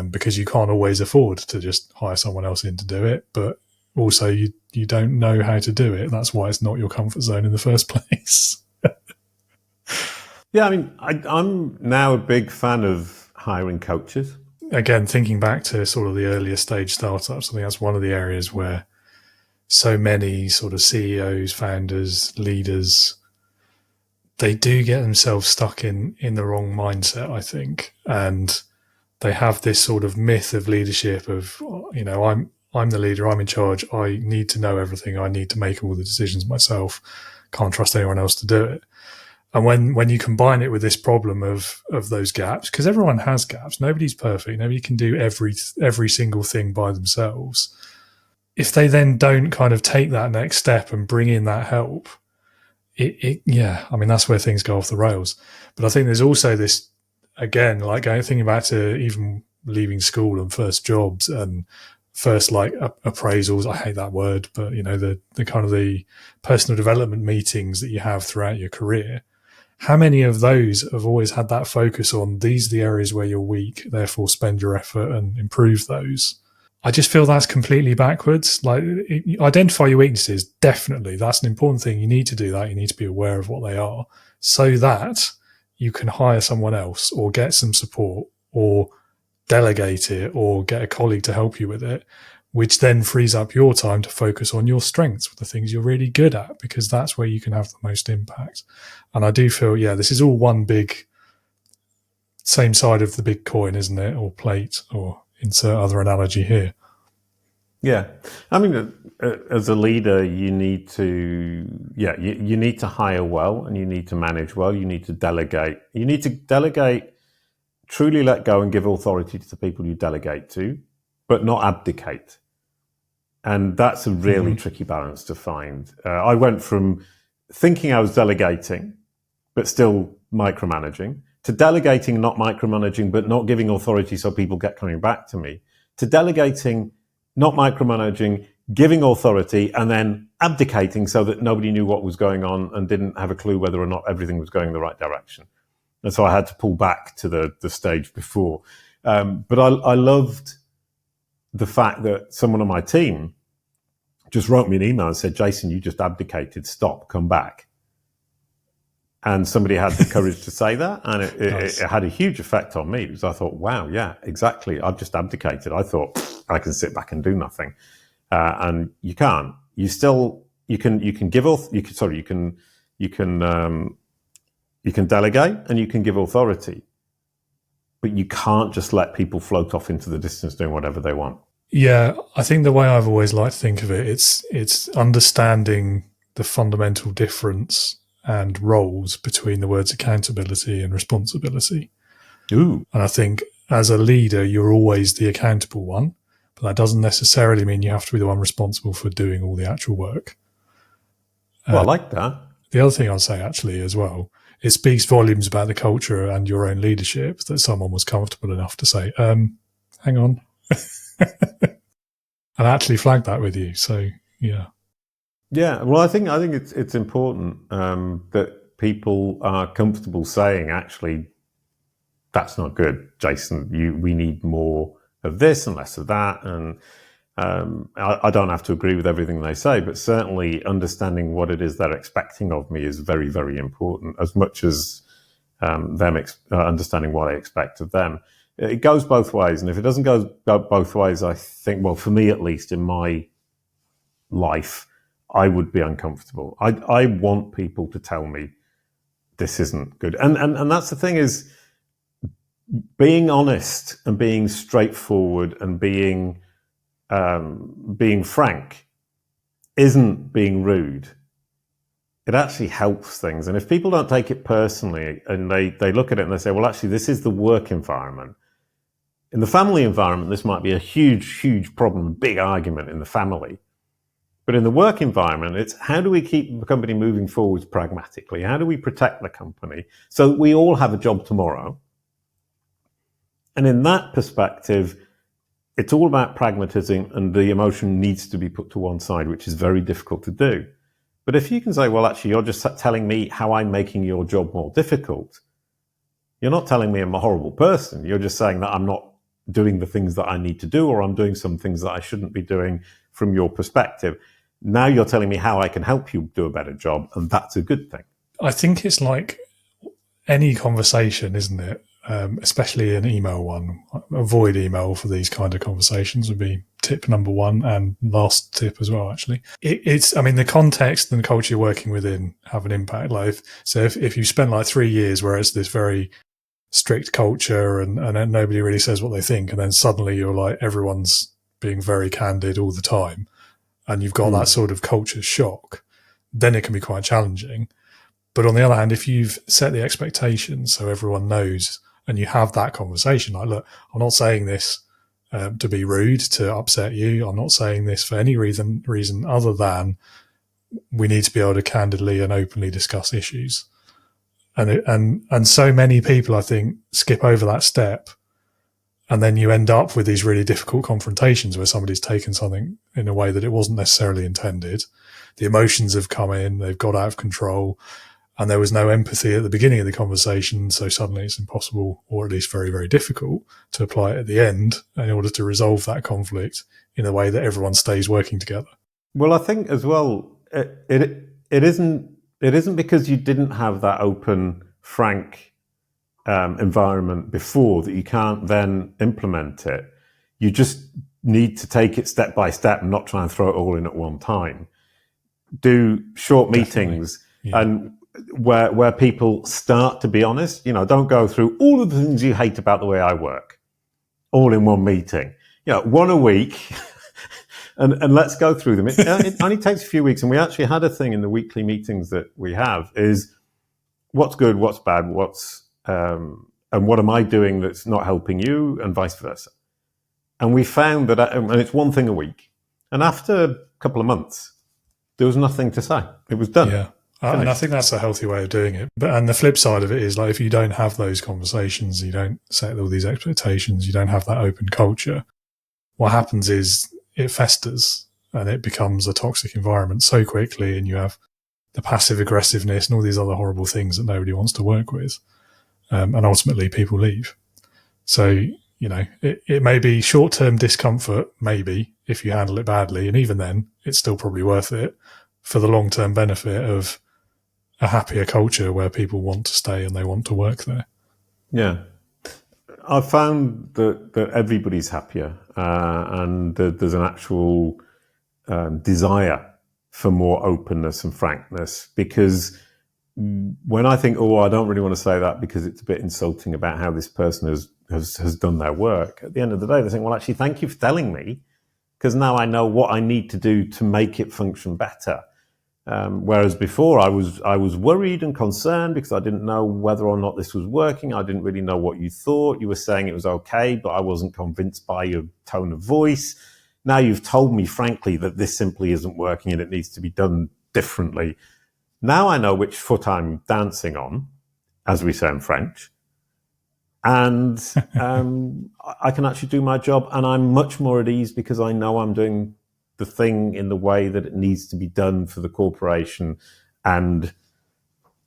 because you can't always afford to just hire someone else in to do it. But also you don't know how to do it. That's why it's not your comfort zone in the first place. Yeah, I mean, I'm now a big fan of hiring coaches. Again, thinking back to sort of the earlier stage startups, I think that's one of the areas where so many sort of CEOs, founders, leaders, they do get themselves stuck in the wrong mindset, I think. And they have this sort of myth of leadership of, I'm the leader, I'm in charge, I need to know everything, I need to make all the decisions myself, can't trust anyone else to do it. And when you combine it with this problem of those gaps, because everyone has gaps, nobody's perfect, nobody can do every single thing by themselves. If they then don't kind of take that next step and bring in that help, that's where things go off the rails. But I think there's also this, again, like thinking back to even leaving school and first jobs and first appraisals. I hate that word, but the kind of the personal development meetings that you have throughout your career. How many of those have always had that focus on these are the areas where you're weak, therefore spend your effort and improve those? I just feel that's completely backwards. Identify your weaknesses. Definitely. That's an important thing. You need to do that. You need to be aware of what they are so that you can hire someone else or get some support or delegate it or get a colleague to help you with it, which then frees up your time to focus on your strengths, the things you're really good at, because that's where you can have the most impact. And I do feel, this is all one big same side of the big coin, isn't it? Or plate, or insert other analogy here. Yeah. I mean, as a leader, you need to hire well, and you need to manage well. You need to delegate. You need to delegate, truly let go and give authority to the people you delegate to, but not abdicate. And that's a really tricky balance to find. I went from thinking I was delegating, but still micromanaging, to delegating, not micromanaging, but not giving authority so people get coming back to me, to delegating, not micromanaging, giving authority, and then abdicating so that nobody knew what was going on and didn't have a clue whether or not everything was going in the right direction. And so I had to pull back to the stage before. But I loved the fact that someone on my team just wrote me an email and said, Jason, you just abdicated, stop, come back. And somebody had the courage to say that, and it had a huge effect on me, because I thought, wow, yeah, exactly. I've just abdicated. I thought I can sit back and do nothing, and you can't. You can delegate and you can give authority, but you can't just let people float off into the distance doing whatever they want. Yeah, I think the way I've always liked to think of it, it's understanding the fundamental difference and roles between the words accountability and responsibility. Ooh. And I think as a leader, you're always the accountable one, but that doesn't necessarily mean you have to be the one responsible for doing all the actual work. Well, I like that. The other thing I'll say actually as well, it speaks volumes about the culture and your own leadership that someone was comfortable enough to say, hang on, and actually flag that with you. So, yeah. Yeah, well, I think it's important that people are comfortable saying, actually, that's not good, Jason. We need more of this and less of that. And I don't have to agree with everything they say, but certainly understanding what it is they're expecting of me is very, very important, as much as them understanding what I expect of them. It goes both ways. And if it doesn't go both ways, I think, well, for me at least, in my life, I would be uncomfortable. I want people to tell me this isn't good. And that's the thing, is being honest and being straightforward and being frank isn't being rude. It actually helps things. And if people don't take it personally and they look at it and they say, well, actually, this is the work environment. In the family environment, this might be a huge, huge problem, a big argument in the family. But in the work environment, it's how do we keep the company moving forwards pragmatically? How do we protect the company so that we all have a job tomorrow? And in that perspective, it's all about pragmatism, and the emotion needs to be put to one side, which is very difficult to do. But if you can say, well, actually, you're just telling me how I'm making your job more difficult, you're not telling me I'm a horrible person. You're just saying that I'm not doing the things that I need to do, or I'm doing some things that I shouldn't be doing from your perspective. Now you're telling me how I can help you do a better job, and that's a good thing. I think it's like any conversation, isn't it? Especially an email one. Avoid email for these kind of conversations would be tip number one, and last tip as well, actually. It's, I mean, the context and the culture you're working within have an impact. Like, so if you spent like 3 years where it's this very strict culture and nobody really says what they think, and then suddenly you're like, everyone's being very candid all the time, and you've got that sort of culture shock, then it can be quite challenging. But on the other hand, if you've set the expectations so everyone knows, and you have that conversation, like, look, I'm not saying this to be rude, to upset you. I'm not saying this for any reason other than we need to be able to candidly and openly discuss issues. And so many people, I think, skip over that step. And then you end up with these really difficult confrontations where somebody's taken something in a way that it wasn't necessarily intended. The emotions have come in, they've got out of control, and there was no empathy at the beginning of the conversation. So suddenly it's impossible, or at least very, very difficult, to apply it at the end in order to resolve that conflict in a way that everyone stays working together. Well, I think as well, it isn't because you didn't have that open, frank environment before that you can't then implement it. You just need to take it step by step and not try and throw it all in at one time. Do short meetings and where people start to be honest. Don't go through all of the things you hate about the way I work all in one meeting. One a week. And let's go through them. It only takes a few weeks. And we actually had a thing in the weekly meetings that we have is what's good, what's bad, and what am I doing that's not helping you, and vice versa. And we found that, and it's one thing a week. And after a couple of months, there was nothing to say. It was done. Yeah. And I think that's a healthy way of doing it. And the flip side of it is, like, if you don't have those conversations, you don't set all these expectations, you don't have that open culture, what happens is it festers and it becomes a toxic environment so quickly, and you have the passive aggressiveness and all these other horrible things that nobody wants to work with. And ultimately people leave. So, it may be short-term discomfort, maybe, if you handle it badly. And even then, it's still probably worth it for the long-term benefit of a happier culture where people want to stay and they want to work there. Yeah. I've found that everybody's happier and that there's an actual desire for more openness and frankness, because when I think, I don't really want to say that because it's a bit insulting about how this person has done their work, at the end of the day, they think, well, actually, thank you for telling me, because now I know what I need to do to make it function better. Whereas before I was worried and concerned because I didn't know whether or not this was working. I didn't really know what you thought. You were saying it was okay, but I wasn't convinced by your tone of voice. Now you've told me, frankly, that this simply isn't working and it needs to be done differently. Now I know which foot I'm dancing on, as we say in French. And I can actually do my job, and I'm much more at ease because I know I'm doing the thing in the way that it needs to be done for the corporation and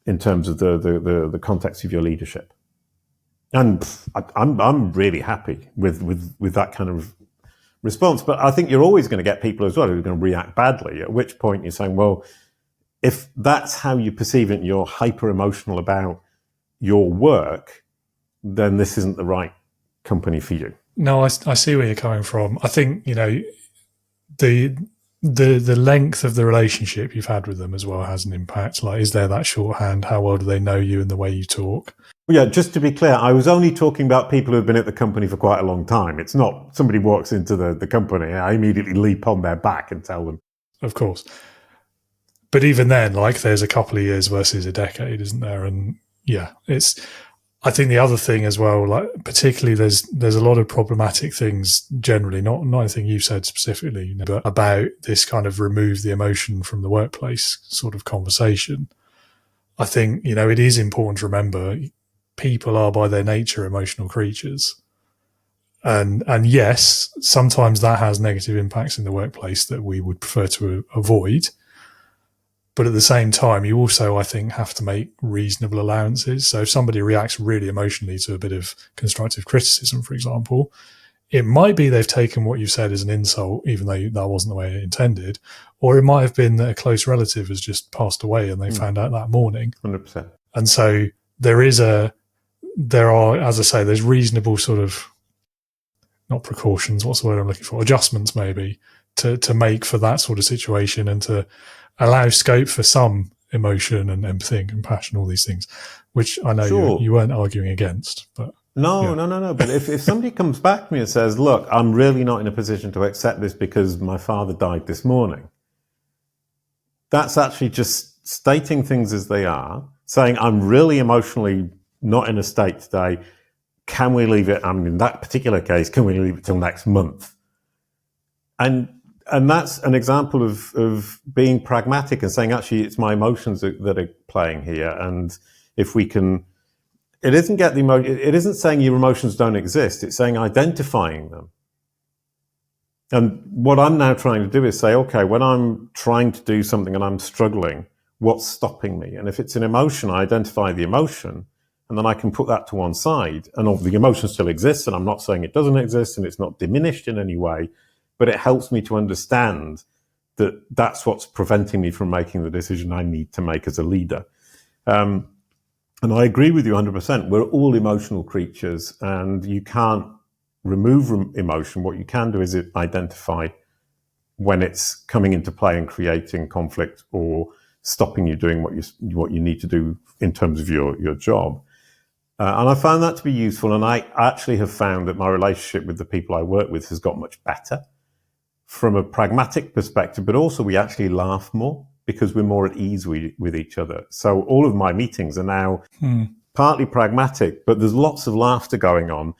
in terms of the context of your leadership. And I'm really happy with that kind of response. But I think you're always going to get people as well who are going to react badly, at which point you're saying, well, if that's how you perceive it and you're hyper emotional about your work, then this isn't the right company for you. No, I see where you're coming from. I think, the length of the relationship you've had with them as well has an impact. Like, is there that shorthand? How well do they know you and the way you talk? Yeah, just to be clear, I was only talking about people who have been at the company for quite a long time. It's not somebody walks into the company, I immediately leap on their back and tell them. Of course. But even then, like, there's a couple of years versus a decade, isn't there? And yeah, I think the other thing as well, like particularly there's a lot of problematic things generally, not anything you've said specifically, but about this kind of remove the emotion from the workplace sort of conversation. I think, it is important to remember people are by their nature emotional creatures. And yes, sometimes that has negative impacts in the workplace that we would prefer to avoid. But at the same time, you also, I think, have to make reasonable allowances. So if somebody reacts really emotionally to a bit of constructive criticism, for example, it might be they've taken what you've said as an insult, even though that wasn't the way it intended. Or it might have been that a close relative has just passed away and they found out that morning. 100%. And so there are, as I say, there's reasonable sort of, not precautions, what's the word I'm looking for? Adjustments maybe to make for that sort of situation and to allow scope for some emotion and empathy and compassion, all these things, which I know Sure. you weren't arguing against. But No. But if somebody comes back to me and says, look, I'm really not in a position to accept this because my father died this morning, that's actually just stating things as they are, saying I'm really emotionally not in a state today. Can we leave it? I mean, in that particular case, can we leave it till next month? And that's an example of being pragmatic and saying, actually, it's my emotions that are playing here. And if we can, it isn't saying your emotions don't exist. It's saying identifying them. And what I'm now trying to do is say, okay, when I'm trying to do something and I'm struggling, what's stopping me? And if it's an emotion, I identify the emotion, and then I can put that to one side. And the emotion still exists, and I'm not saying it doesn't exist, and it's not diminished in any way. But it helps me to understand that that's what's preventing me from making the decision I need to make as a leader. And I agree with you 100%. We're all emotional creatures, and you can't remove emotion. What you can do is identify when it's coming into play and creating conflict or stopping you doing what you need to do in terms of your job. And I found that to be useful. And I actually have found that my relationship with the people I work with has got much better from a pragmatic perspective, but also we actually laugh more because we're more at ease with each other. So all of my meetings are now partly pragmatic, but there's lots of laughter going on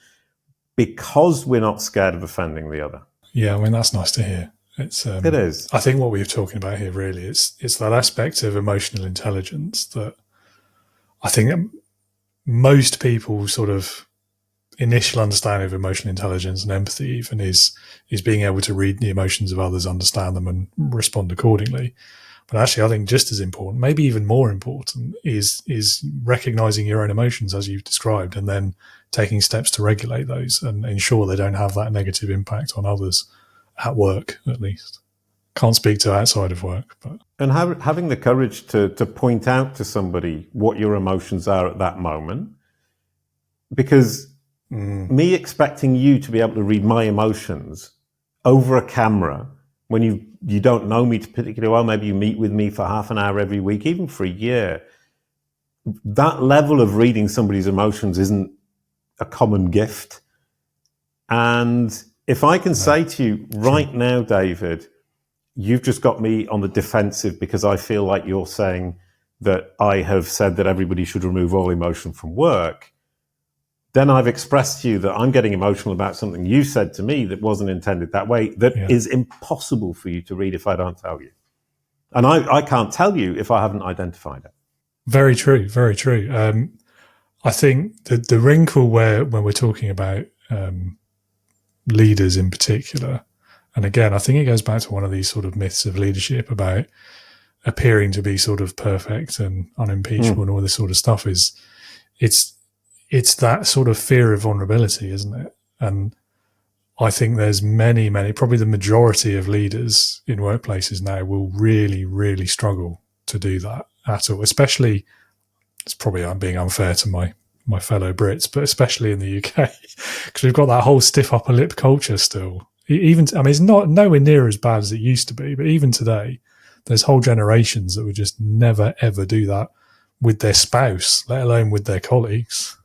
because we're not scared of offending the other. yeah, I mean, that's nice to hear. It is. I think what we're talking about here really it's that aspect of emotional intelligence that I think that most people sort of initial understanding of emotional intelligence and empathy even is being able to read the emotions of others, understand them and respond accordingly. But actually, I think just as important, maybe even more important, is recognizing your own emotions as you've described and then taking steps to regulate those and ensure they don't have that negative impact on others at work, at least. Can't speak to outside of work. But And having the courage to point out to somebody what your emotions are at that moment, because me expecting you to be able to read my emotions over a camera when you don't know me particularly well, maybe you meet with me for half an hour every week, even for a year, that level of reading somebody's emotions isn't a common gift. And if I can say to you right now, David, you've just got me on the defensive because I feel like you're saying that I have said that everybody should remove all emotion from work, then I've expressed to you that I'm getting emotional about something you said to me that wasn't intended that way, that is impossible for you to read if I don't tell you. And I can't tell you if I haven't identified it. Very true, very true. I think the wrinkle when we're talking about leaders in particular, and again, I think it goes back to one of these sort of myths of leadership about appearing to be sort of perfect and unimpeachable and all this sort of stuff, is it's that sort of fear of vulnerability, isn't it? And I think there's many, probably the majority of leaders in workplaces now will really, really struggle to do that at all. Especially, it's probably I'm being unfair to my fellow Brits, but especially in the UK, because we've got that whole stiff upper lip culture still. Even, I mean, it's not nowhere near as bad as it used to be, but even today, there's whole generations that would just never, ever do that with their spouse, let alone with their colleagues.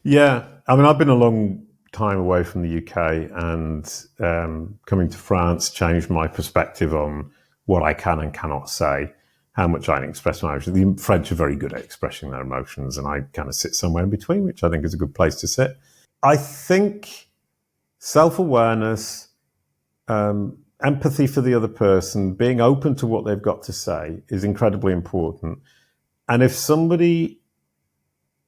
Yeah. I mean, I've been a long time away from the UK, and coming to France changed my perspective on what I can and cannot say, how much I can express my emotions. The French are very good at expressing their emotions, and I kind of sit somewhere in between, which I think is a good place to sit. I think self-awareness, empathy for the other person, being open to what they've got to say is incredibly important. And if somebody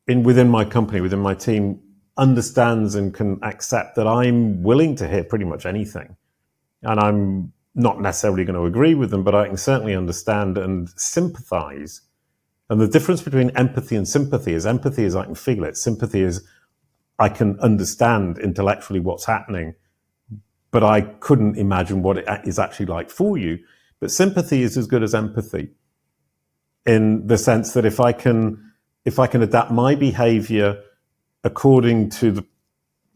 within my company, within my team, understands and can accept that I'm willing to hear pretty much anything, and I'm not necessarily going to agree with them, but I can certainly understand and sympathize. And the difference between empathy and sympathy is I can feel it. Sympathy is I can understand intellectually what's happening, but I couldn't imagine what it is actually like for you. But sympathy is as good as empathy, in the sense that if I can adapt my behavior according to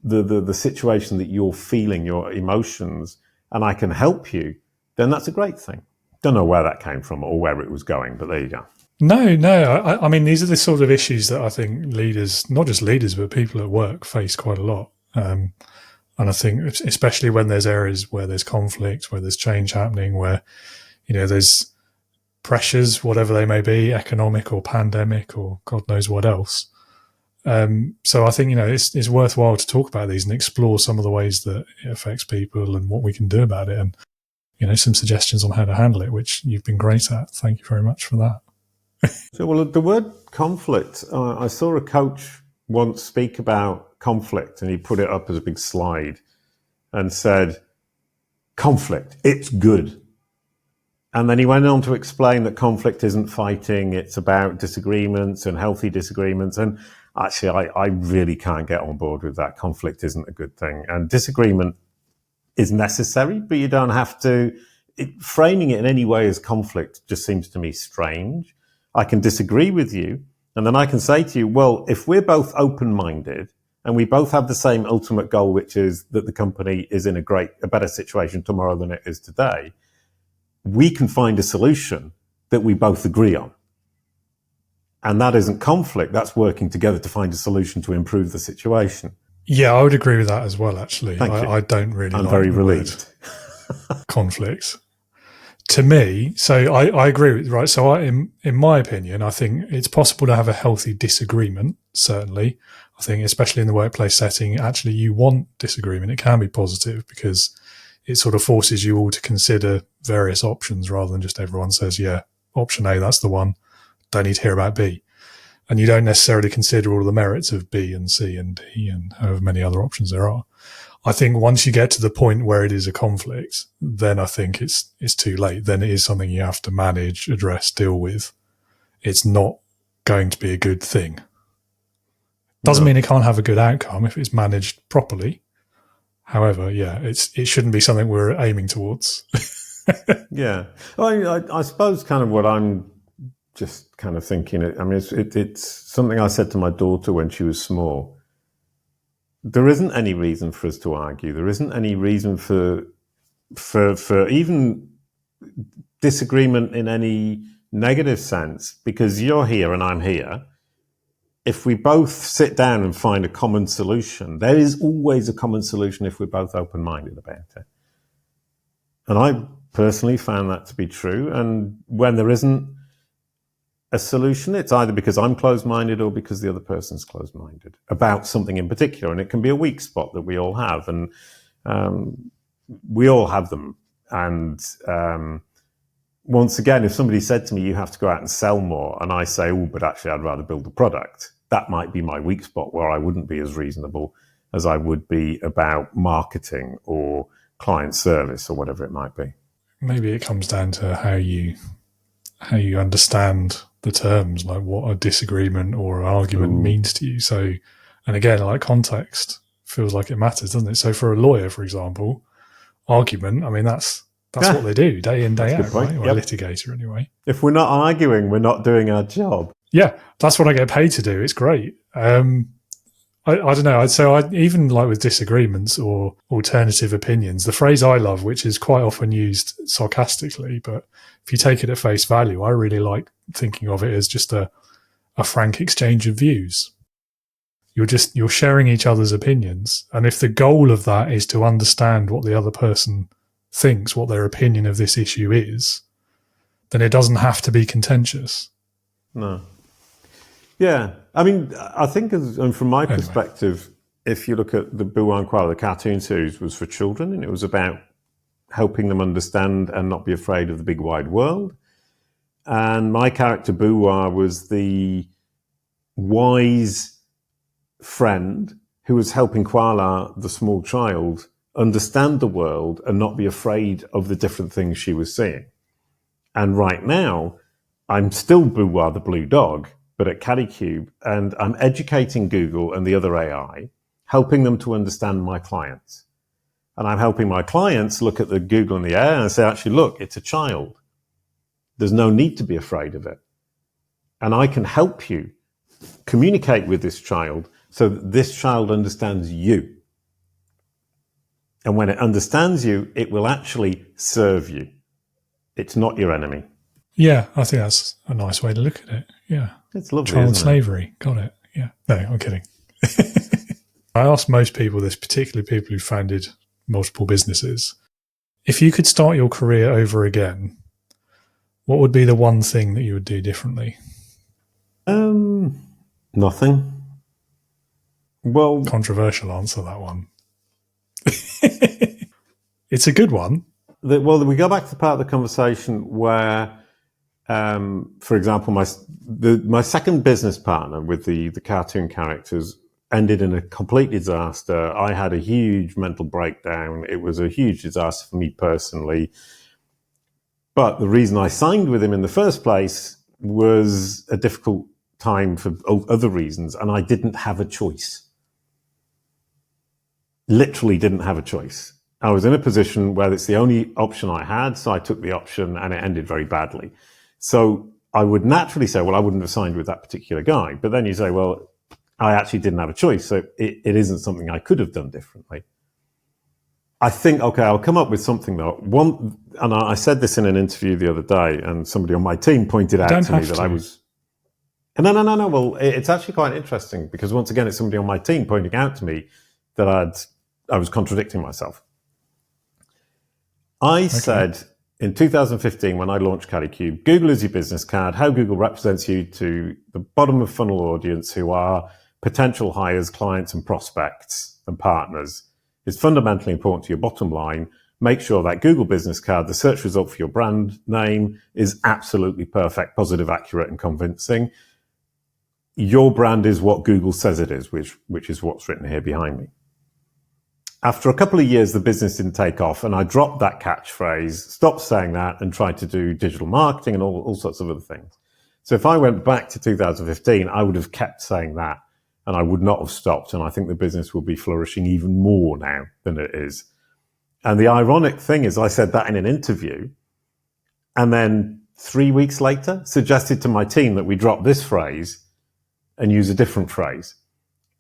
the situation that you're feeling, your emotions, and I can help you, then that's a great thing. Don't know where that came from or where it was going, but there you go. No. I mean, these are the sort of issues that I think leaders, not just leaders, but people at work face quite a lot. And I think especially when there's areas where there's conflict, where there's change happening, where, there's pressures, whatever they may be, economic or pandemic or God knows what else. So I think, it's worthwhile to talk about these and explore some of the ways that it affects people and what we can do about it, and, some suggestions on how to handle it, which you've been great at. Thank you very much for that. So, well, the word conflict, I saw a coach once speak about conflict, and he put it up as a big slide and said, conflict, it's good. And then he went on to explain that conflict isn't fighting, it's about disagreements and healthy disagreements. And actually, I really can't get on board with that. Conflict isn't a good thing. And disagreement is necessary, but you don't have to. Framing it in any way as conflict just seems to me strange. I can disagree with you, and then I can say to you, well, if we're both open-minded and we both have the same ultimate goal, which is that the company is in a better situation tomorrow than it is today, we can find a solution that we both agree on. And that isn't conflict, that's working together to find a solution to improve the situation. Yeah, I would agree with that as well, actually. I don't really I'm like very the relieved. word conflict. To me, so I agree with, right, so in my opinion, I think it's possible to have a healthy disagreement, certainly. I think especially in the workplace setting, actually you want disagreement. It can be positive because it sort of forces you all to consider various options rather than just everyone says, yeah, option A, that's the one. Don't need to hear about B. And you don't necessarily consider all the merits of B and C and D and however many other options there are. I think once you get to the point where it is a conflict, then I think it's too late. Then it is something you have to manage, address, deal with. It's not going to be a good thing. Doesn't mean it can't have a good outcome if it's managed properly. However, yeah, it shouldn't be something we're aiming towards. Yeah. Well, I suppose kind of what I'm just kind of thinking, I mean, it's something I said to my daughter when she was small. There isn't any reason for us to argue. There isn't any reason for even disagreement in any negative sense, because you're here and I'm here. If we both sit down and find a common solution, there is always a common solution if we're both open-minded about it. And I personally found that to be true. And when there isn't a solution, it's either because I'm closed-minded or because the other person's closed-minded about something in particular. And it can be a weak spot that we all have. And we all have them. And once again, if somebody said to me, you have to go out and sell more, and I say, oh, but actually I'd rather build the product, that might be my weak spot where I wouldn't be as reasonable as I would be about marketing or client service or whatever it might be. Maybe it comes down to how you understand the terms, like what a disagreement or an argument means to you. So, and again, like context feels like it matters, doesn't it? So for a lawyer, for example, argument, I mean, that's what they do day in, day out, right? Or a litigator anyway. If we're not arguing, we're not doing our job. Yeah, that's what I get paid to do. It's great. I don't know. So even like with disagreements or alternative opinions, the phrase I love, which is quite often used sarcastically, but if you take it at face value, I really like thinking of it as just a frank exchange of views. You're sharing each other's opinions. And if the goal of that is to understand what the other person thinks, what their opinion of this issue is, then it doesn't have to be contentious. No. Yeah. I mean, I think from my perspective, if you look at the Boo and Koala, the cartoon series was for children, and it was about helping them understand and not be afraid of the big wide world. And my character Boo was the wise friend who was helping Koala, the small child, understand the world and not be afraid of the different things she was seeing. And right now, I'm still Boo the blue dog, but at CaddyCube, and I'm educating Google and the other AI, helping them to understand my clients. And I'm helping my clients look at the Google and the AI and say, actually, look, it's a child. There's no need to be afraid of it. And I can help you communicate with this child so that this child understands you. And when it understands you, it will actually serve you. It's not your enemy. Yeah, I think that's a nice way to look at it. Yeah. It's lovely, Child isn't slavery. It? Got it. Yeah. No, I'm kidding. I ask most people this, particularly people who founded multiple businesses. If you could start your career over again, what would be the one thing that you would do differently? Nothing. Well, controversial answer, that one. It's a good one. We go back to the part of the conversation where, for example, my second business partner with the cartoon characters ended in a complete disaster. I had a huge mental breakdown. It was a huge disaster for me personally. But the reason I signed with him in the first place was a difficult time for other reasons, and I didn't have a choice. Literally didn't have a choice. I was in a position where it's the only option I had, so I took the option, and it ended very badly. So I would naturally say, well, I wouldn't have signed with that particular guy. But then you say, well, I actually didn't have a choice, so it isn't something I could have done differently. I think, okay, I'll come up with something though. And I said this in an interview the other day, and somebody on my team pointed out to me that I was... No. Well, it's actually quite interesting because once again, it's somebody on my team pointing out to me that I was contradicting myself. I said in 2015, when I launched CaddyCube, Google is your business card. How Google represents you to the bottom of funnel audience who are potential hires, clients and prospects and partners is fundamentally important to your bottom line. Make sure that Google business card, the search result for your brand name, is absolutely perfect, positive, accurate and convincing. Your brand is what Google says it is, which is what's written here behind me. After a couple of years, the business didn't take off, and I dropped that catchphrase, stopped saying that, and tried to do digital marketing and all sorts of other things. So if I went back to 2015, I would have kept saying that, and I would not have stopped, and I think the business will be flourishing even more now than it is. And the ironic thing is I said that in an interview, and then 3 weeks later suggested to my team that we drop this phrase and use a different phrase.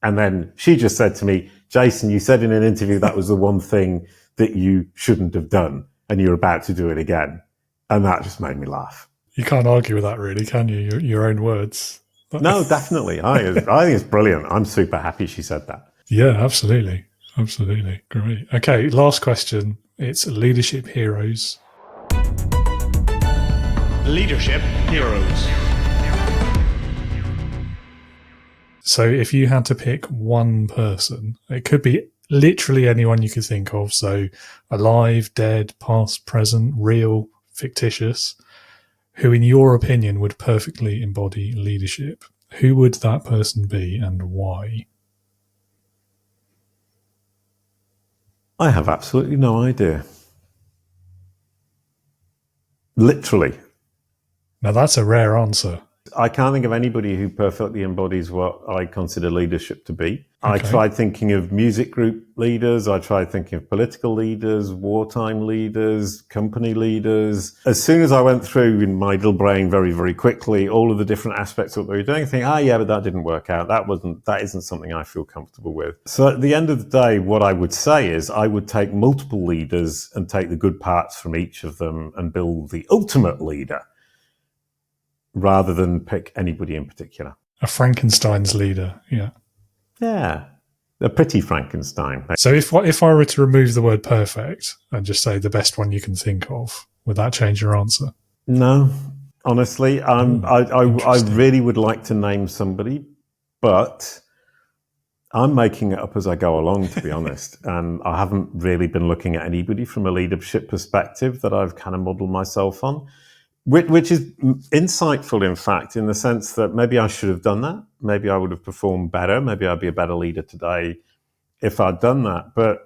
And then she just said to me, Jason, you said in an interview that was the one thing that you shouldn't have done, and you're about to do it again. And that just made me laugh. You can't argue with that, really, can you? Your own words. No, definitely. I think it's brilliant. I'm super happy she said that. Yeah, absolutely. Absolutely. Great. Okay, last question. It's leadership heroes. Leadership heroes. So if you had to pick one person, it could be literally anyone you could think of. So alive, dead, past, present, real, fictitious. who, in your opinion, would perfectly embody leadership. Who would that person be and why? I have absolutely no idea. Literally. Now, that's a rare answer. I can't think of anybody who perfectly embodies what I consider leadership to be. I Okay. tried thinking of music group leaders. I tried thinking of political leaders, wartime leaders, company leaders. As soon as I went through in my little brain very, very quickly, all of the different aspects of what they were doing, I think, yeah, but that didn't work out. That isn't something I feel comfortable with. So at the end of the day, what I would say is I would take multiple leaders and take the good parts from each of them and build the ultimate leader, rather than pick anybody in particular. A Frankenstein's leader, yeah. Yeah, a pretty Frankenstein. So if I were to remove the word perfect and just say the best one you can think of, would that change your answer? No, honestly, I interesting. really would like to name somebody, but I'm making it up as I go along, to be honest. And I haven't really been looking at anybody from a leadership perspective that I've kind of modeled myself on. Which is insightful, in fact, in the sense that maybe I should have done that. Maybe I would have performed better. Maybe I'd be a better leader today if I'd done that. But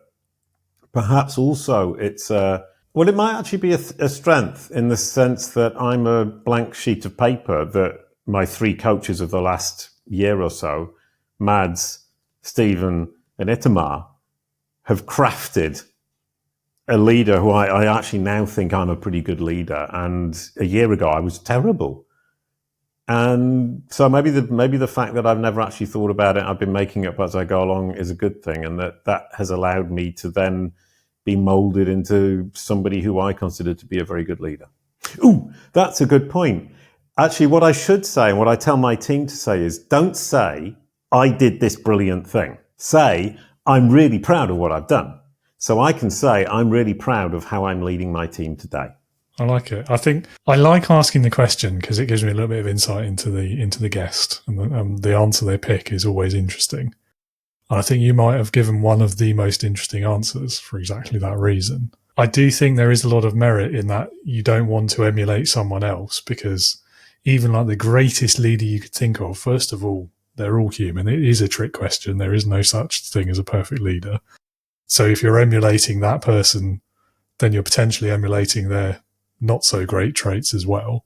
perhaps also it might actually be a strength in the sense that I'm a blank sheet of paper that my three coaches of the last year or so, Mads, Stephen, and Itamar, have crafted a leader who I actually now think I'm a pretty good leader. And a year ago, I was terrible. And so maybe the fact that I've never actually thought about it, I've been making it up as I go along, is a good thing. And that has allowed me to then be molded into somebody who I consider to be a very good leader. Ooh, that's a good point. Actually, what I should say and what I tell my team to say is, don't say, I did this brilliant thing. Say, I'm really proud of what I've done. So I can say I'm really proud of how I'm leading my team today. I like it. I think I like asking the question because it gives me a little bit of insight into the guest, and the answer they pick is always interesting. And I think you might have given one of the most interesting answers for exactly that reason. I do think there is a lot of merit in that you don't want to emulate someone else, because even like the greatest leader you could think of, first of all, they're all human. It is a trick question. There is no such thing as a perfect leader. So if you're emulating that person, then you're potentially emulating their not so great traits as well.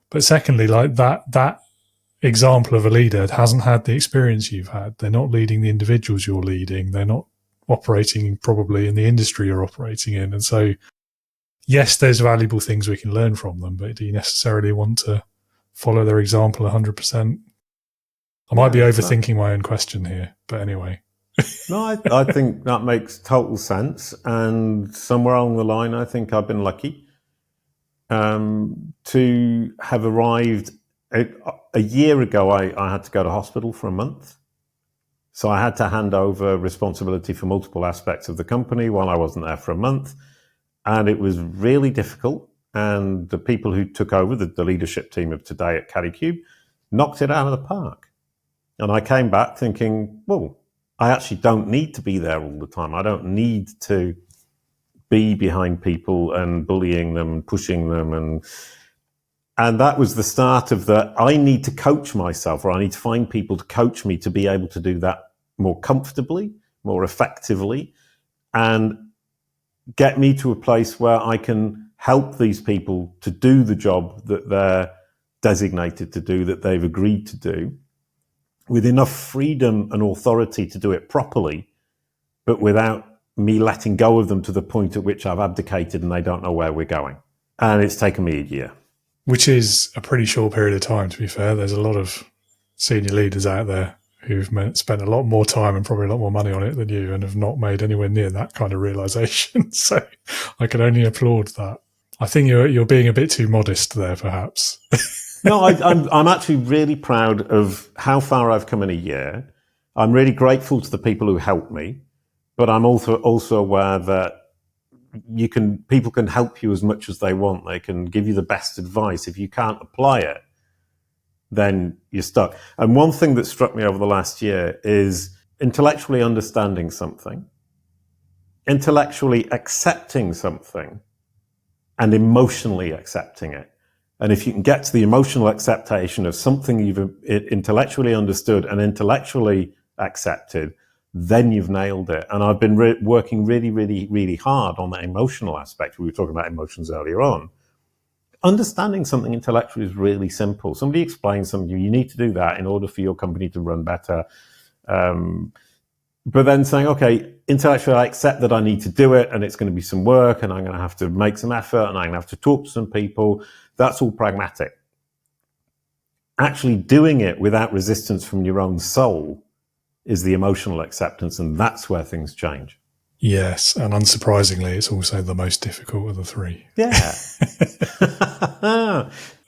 But secondly, like that example of a leader hasn't had the experience you've had. They're not leading the individuals you're leading. They're not operating probably in the industry you're operating in. And so, yes, there's valuable things we can learn from them, but do you necessarily want to follow their example 100%? I might be overthinking my own question here, but anyway. No, I think that makes total sense. And somewhere along the line, I think I've been lucky to have arrived. A year ago, I had to go to hospital for a month. So I had to hand over responsibility for multiple aspects of the company while I wasn't there for a month. And it was really difficult. And the people who took over, the leadership team of today at CaddyCube, knocked it out of the park. And I came back thinking, well, I actually don't need to be there all the time. I don't need to be behind people and bullying them and pushing them. And that was the start of I need to coach myself, or I need to find people to coach me to be able to do that more comfortably, more effectively, and get me to a place where I can help these people to do the job that they're designated to do, that they've agreed to do, with enough freedom and authority to do it properly, but without me letting go of them to the point at which I've abdicated and they don't know where we're going. And it's taken me a year. Which is a pretty short period of time, to be fair. There's a lot of senior leaders out there who've spent a lot more time and probably a lot more money on it than you and have not made anywhere near that kind of realization. So I can only applaud that. I think you're being a bit too modest there, perhaps. No, I'm actually really proud of how far I've come in a year. I'm really grateful to the people who helped me, but I'm also aware that people can help you as much as they want. They can give you the best advice. If you can't apply it, then you're stuck. And one thing that struck me over the last year is intellectually understanding something, intellectually accepting something, and emotionally accepting it. And if you can get to the emotional acceptation of something you've intellectually understood and intellectually accepted, then you've nailed it. And I've been working really, really, really hard on that emotional aspect. We were talking about emotions earlier on. Understanding something intellectually is really simple. Somebody explains something, you need to do that in order for your company to run better. But then saying, okay, intellectually, I accept that I need to do it and it's going to be some work and I'm going to have to make some effort and I'm going to have to talk to some people. That's all pragmatic. Actually doing it without resistance from your own soul is the emotional acceptance, and that's where things change. Yes, and unsurprisingly, it's also the most difficult of the three. Yeah.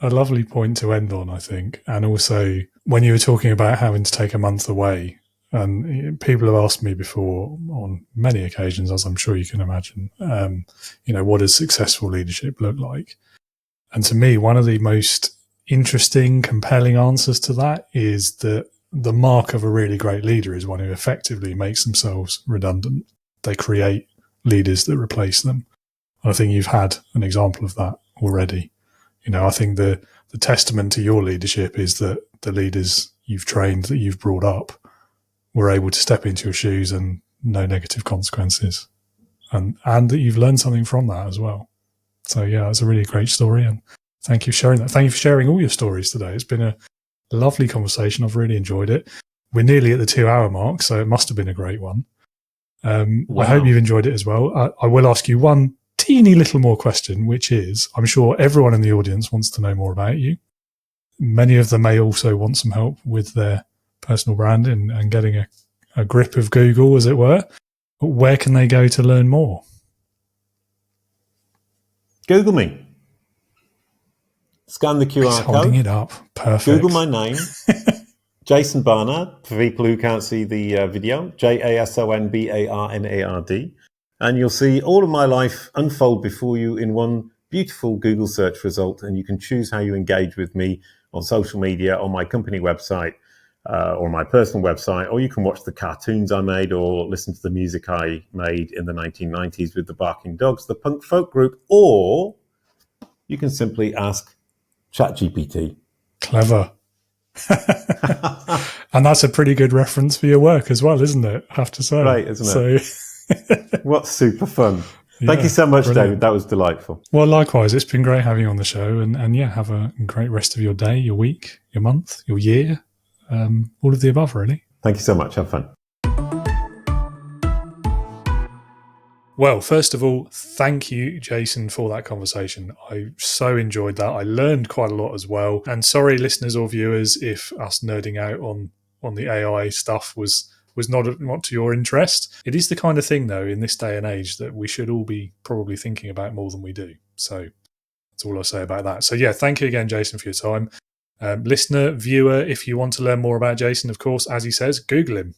A lovely point to end on, I think. And also, when you were talking about having to take a month away, and people have asked me before on many occasions, as I'm sure you can imagine, what does successful leadership look like? And to me, one of the most interesting, compelling answers to that is that the mark of a really great leader is one who effectively makes themselves redundant. They create leaders that replace them. And I think you've had an example of that already. I think the testament to your leadership is that the leaders you've trained, that you've brought up, were able to step into your shoes and no negative consequences. And that you've learned something from that as well. So yeah, it's a really great story. And thank you for sharing that. Thank you for sharing all your stories today. It's been a lovely conversation. I've really enjoyed it. We're nearly at the 2-hour mark, so it must have been a great one. Wow. I hope you've enjoyed it as well. I will ask you one teeny little more question, which is, I'm sure everyone in the audience wants to know more about you. Many of them may also want some help with their personal brand and getting a grip of Google, as it were. But where can they go to learn more? Google me. Scan the QR code. Holding it up. Perfect. Google my name. Jason Barnard, for people who can't see the video, JASONBARNARD. And you'll see all of my life unfold before you in one beautiful Google search result. And you can choose how you engage with me on social media, on my company website, or my personal website, or you can watch the cartoons I made or listen to the music I made in the 1990s with the Barking Dogs, the punk folk group, or you can simply ask ChatGPT. Clever. And that's a pretty good reference for your work as well, isn't it? I have to say. Right, isn't it? What's super fun. Thank you so much, brilliant. David. That was delightful. Well, likewise, it's been great having you on the show. And yeah, have a great rest of your day, your week, your month, your year, all of the above, really. Thank you so much. Have fun. Well, first of all, thank you, Jason, for that conversation. I so enjoyed that. I learned quite a lot as well. And sorry, listeners or viewers, if us nerding out on the AI stuff was not to your interest. It is the kind of thing, though, in this day and age that we should all be probably thinking about more than we do. So that's all I'll say about that. So yeah, thank you again, Jason, for your time. Listener, viewer, if you want to learn more about Jason, of course, as he says, Google him.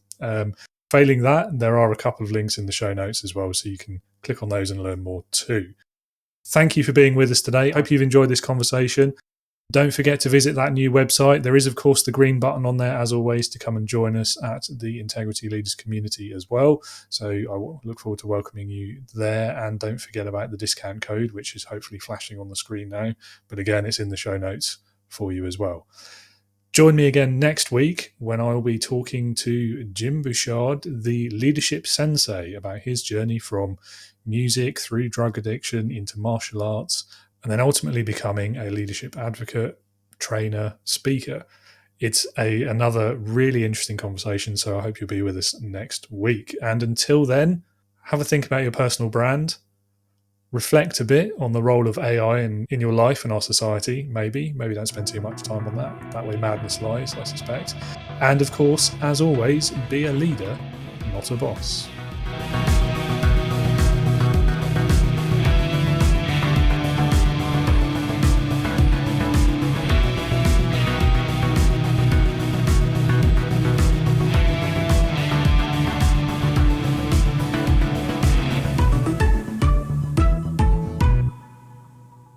Failing that, there are a couple of links in the show notes as well, so you can click on those and learn more too. Thank you for being with us today. Hope you've enjoyed this conversation. Don't forget to visit that new website. There is, of course, the green button on there, as always, to come and join us at the Integrity Leaders community as well. So I look forward to welcoming you there. And don't forget about the discount code, which is hopefully flashing on the screen now. But again, it's in the show notes for you as well. Join me again next week when I'll be talking to Jim Bouchard, the leadership sensei, about his journey from music through drug addiction into martial arts, and then ultimately becoming a leadership advocate, trainer, speaker. It's another really interesting conversation, so I hope you'll be with us next week. And until then, have a think about your personal brand. Reflect a bit on the role of AI in your life and our society, maybe don't spend too much time on that. That way madness lies, I suspect. And of course, as always, be a leader, not a boss.